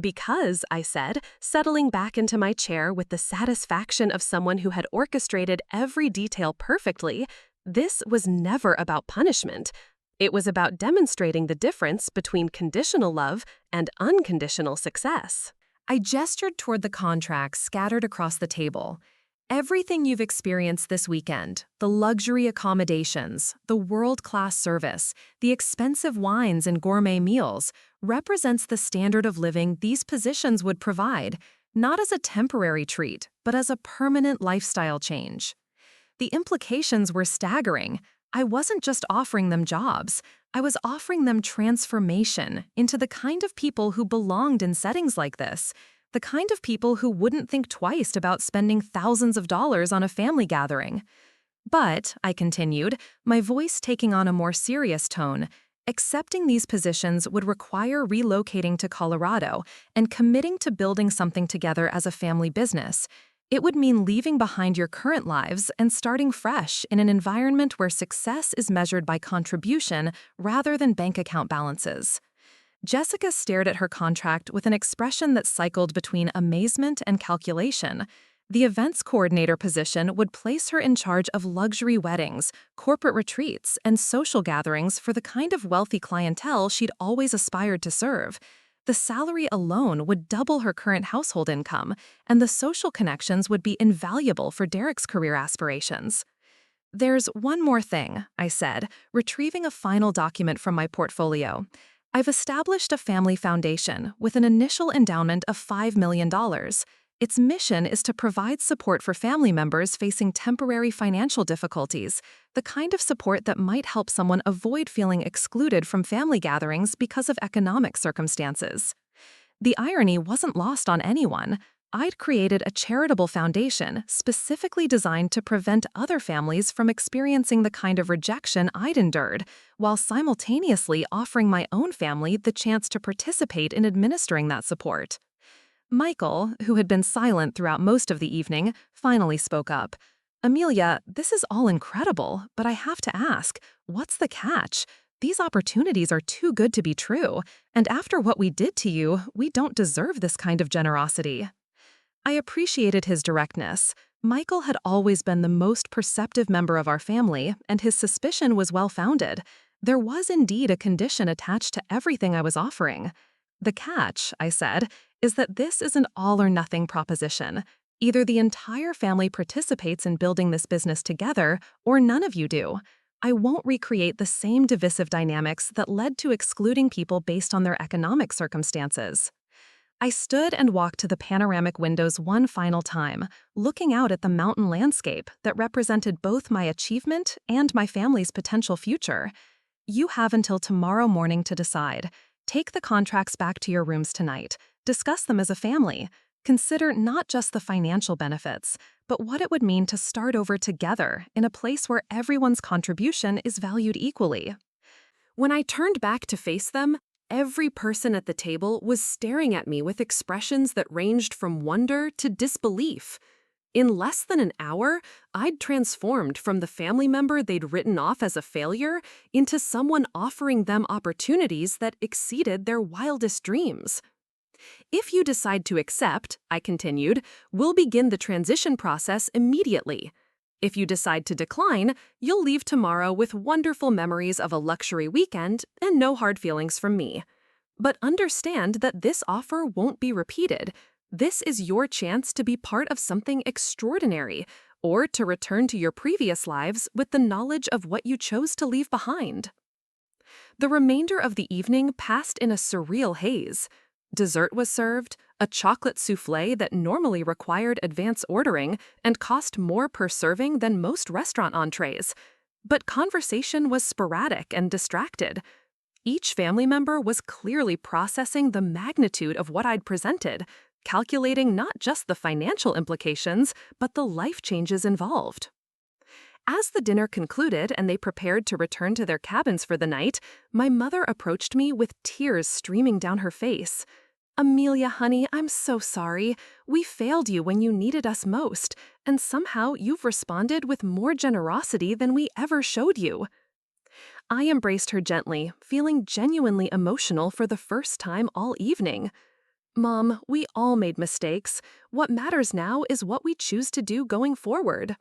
Because, I said, settling back into my chair with the satisfaction of someone who had orchestrated every detail perfectly, this was never about punishment. It was about demonstrating the difference between conditional love and unconditional success. I gestured toward the contracts scattered across the table. Everything you've experienced this weekend, the luxury accommodations, the world-class service, the expensive wines and gourmet meals, represents the standard of living these positions would provide, not as a temporary treat, but as a permanent lifestyle change. The implications were staggering. I wasn't just offering them jobs. I was offering them transformation into the kind of people who belonged in settings like this, the kind of people who wouldn't think twice about spending thousands of dollars on a family gathering. But, I continued, my voice taking on a more serious tone, accepting these positions would require relocating to Colorado and committing to building something together as a family business. It would mean leaving behind your current lives and starting fresh in an environment where success is measured by contribution rather than bank account balances. Jessica stared at her contract with an expression that cycled between amazement and calculation. The events coordinator position would place her in charge of luxury weddings, corporate retreats, and social gatherings for the kind of wealthy clientele she'd always aspired to serve. The salary alone would double her current household income, and the social connections would be invaluable for Derek's career aspirations. There's one more thing, I said, retrieving a final document from my portfolio. I've established a family foundation with an initial endowment of $5 million. Its mission is to provide support for family members facing temporary financial difficulties, the kind of support that might help someone avoid feeling excluded from family gatherings because of economic circumstances. The irony wasn't lost on anyone. I'd created a charitable foundation specifically designed to prevent other families from experiencing the kind of rejection I'd endured, while simultaneously offering my own family the chance to participate in administering that support. Michael, who had been silent throughout most of the evening, finally spoke up. Amelia, this is all incredible, but I have to ask, what's the catch? These opportunities are too good to be true, and after what we did to you, we don't deserve this kind of generosity. I appreciated his directness, Michael had always been the most perceptive member of our family, and his suspicion was well-founded. There was indeed a condition attached to everything I was offering. The catch, I said, is that this is an all-or-nothing proposition. Either the entire family participates in building this business together, or none of you do. I won't recreate the same divisive dynamics that led to excluding people based on their economic circumstances. I stood and walked to the panoramic windows one final time, looking out at the mountain landscape that represented both my achievement and my family's potential future. You have until tomorrow morning to decide. Take the contracts back to your rooms tonight. Discuss them as a family. Consider not just the financial benefits, but what it would mean to start over together in a place where everyone's contribution is valued equally. When I turned back to face them, every person at the table was staring at me with expressions that ranged from wonder to disbelief. In less than an hour, I'd transformed from the family member they'd written off as a failure into someone offering them opportunities that exceeded their wildest dreams. If you decide to accept, I continued, we'll begin the transition process immediately. If you decide to decline, you'll leave tomorrow with wonderful memories of a luxury weekend and no hard feelings from me. But understand that this offer won't be repeated. This is your chance to be part of something extraordinary, or to return to your previous lives with the knowledge of what you chose to leave behind. The remainder of the evening passed in a surreal haze. Dessert was served, a chocolate soufflé that normally required advance ordering and cost more per serving than most restaurant entrees. But conversation was sporadic and distracted. Each family member was clearly processing the magnitude of what I'd presented, calculating not just the financial implications, but the life changes involved. As the dinner concluded and they prepared to return to their cabins for the night, my mother approached me with tears streaming down her face. "Amelia, honey, I'm so sorry. We failed you when you needed us most, and somehow you've responded with more generosity than we ever showed you." I embraced her gently, feeling genuinely emotional for the first time all evening. "Mom, we all made mistakes. What matters now is what we choose to do going forward."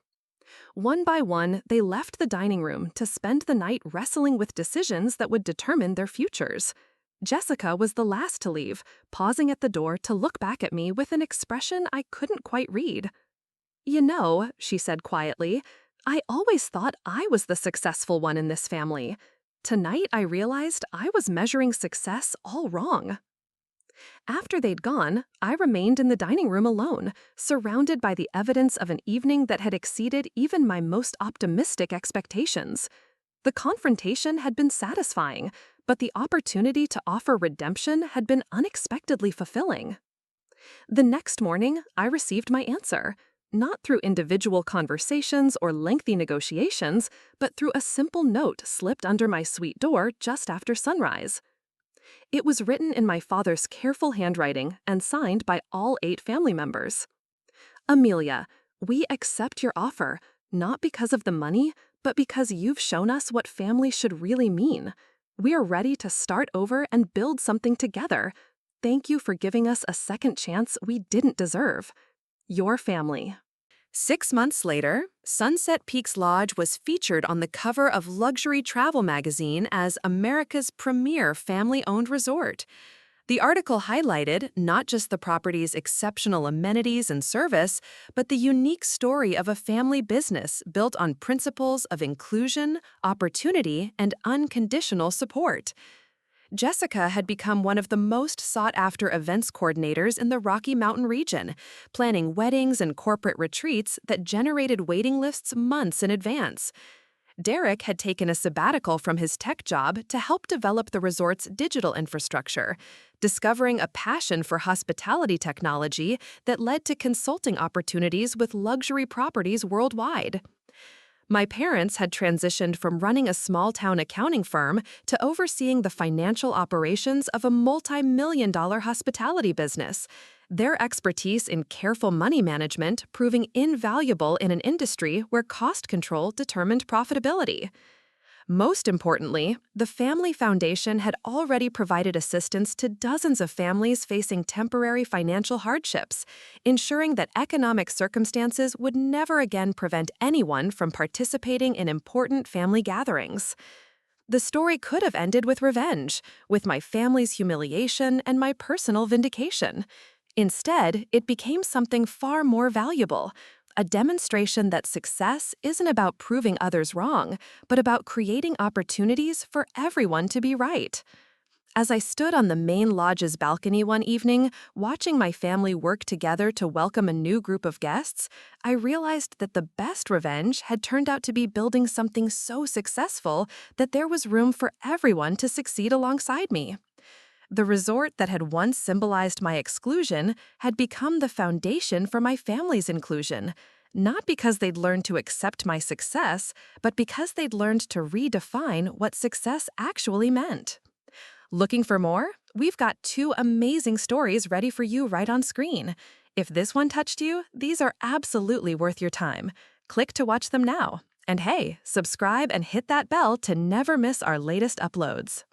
One by one, they left the dining room to spend the night wrestling with decisions that would determine their futures. Jessica was the last to leave, pausing at the door to look back at me with an expression I couldn't quite read. "You know," she said quietly, "I always thought I was the successful one in this family. Tonight I realized I was measuring success all wrong." After they'd gone, I remained in the dining room alone, surrounded by the evidence of an evening that had exceeded even my most optimistic expectations. The confrontation had been satisfying, but the opportunity to offer redemption had been unexpectedly fulfilling. The next morning, I received my answer, not through individual conversations or lengthy negotiations, but through a simple note slipped under my suite door just after sunrise. It was written in my father's careful handwriting and signed by all 8 family members. "Amelia, we accept your offer, not because of the money, but because you've shown us what family should really mean. We are ready to start over and build something together. Thank you for giving us a second chance we didn't deserve. Your family." 6 months later, Sunset Peaks Lodge was featured on the cover of Luxury Travel magazine as America's premier family-owned resort. The article highlighted not just the property's exceptional amenities and service, but the unique story of a family business built on principles of inclusion, opportunity, and unconditional support. Jessica had become one of the most sought-after events coordinators in the Rocky Mountain region, planning weddings and corporate retreats that generated waiting lists months in advance. Derek had taken a sabbatical from his tech job to help develop the resort's digital infrastructure, discovering a passion for hospitality technology that led to consulting opportunities with luxury properties worldwide. My parents had transitioned from running a small-town accounting firm to overseeing the financial operations of a multi-million-dollar hospitality business, their expertise in careful money management proving invaluable in an industry where cost control determined profitability. Most importantly, the Family Foundation had already provided assistance to dozens of families facing temporary financial hardships, ensuring that economic circumstances would never again prevent anyone from participating in important family gatherings. The story could have ended with revenge, with my family's humiliation and my personal vindication. Instead, it became something far more valuable, a demonstration that success isn't about proving others wrong, but about creating opportunities for everyone to be right. As I stood on the main lodge's balcony one evening, watching my family work together to welcome a new group of guests, I realized that the best revenge had turned out to be building something so successful that there was room for everyone to succeed alongside me. The resort that had once symbolized my exclusion had become the foundation for my family's inclusion, not because they'd learned to accept my success, but because they'd learned to redefine what success actually meant. Looking for more? We've got two amazing stories ready for you right on screen. If this one touched you, these are absolutely worth your time. Click to watch them now. And hey, subscribe and hit that bell to never miss our latest uploads.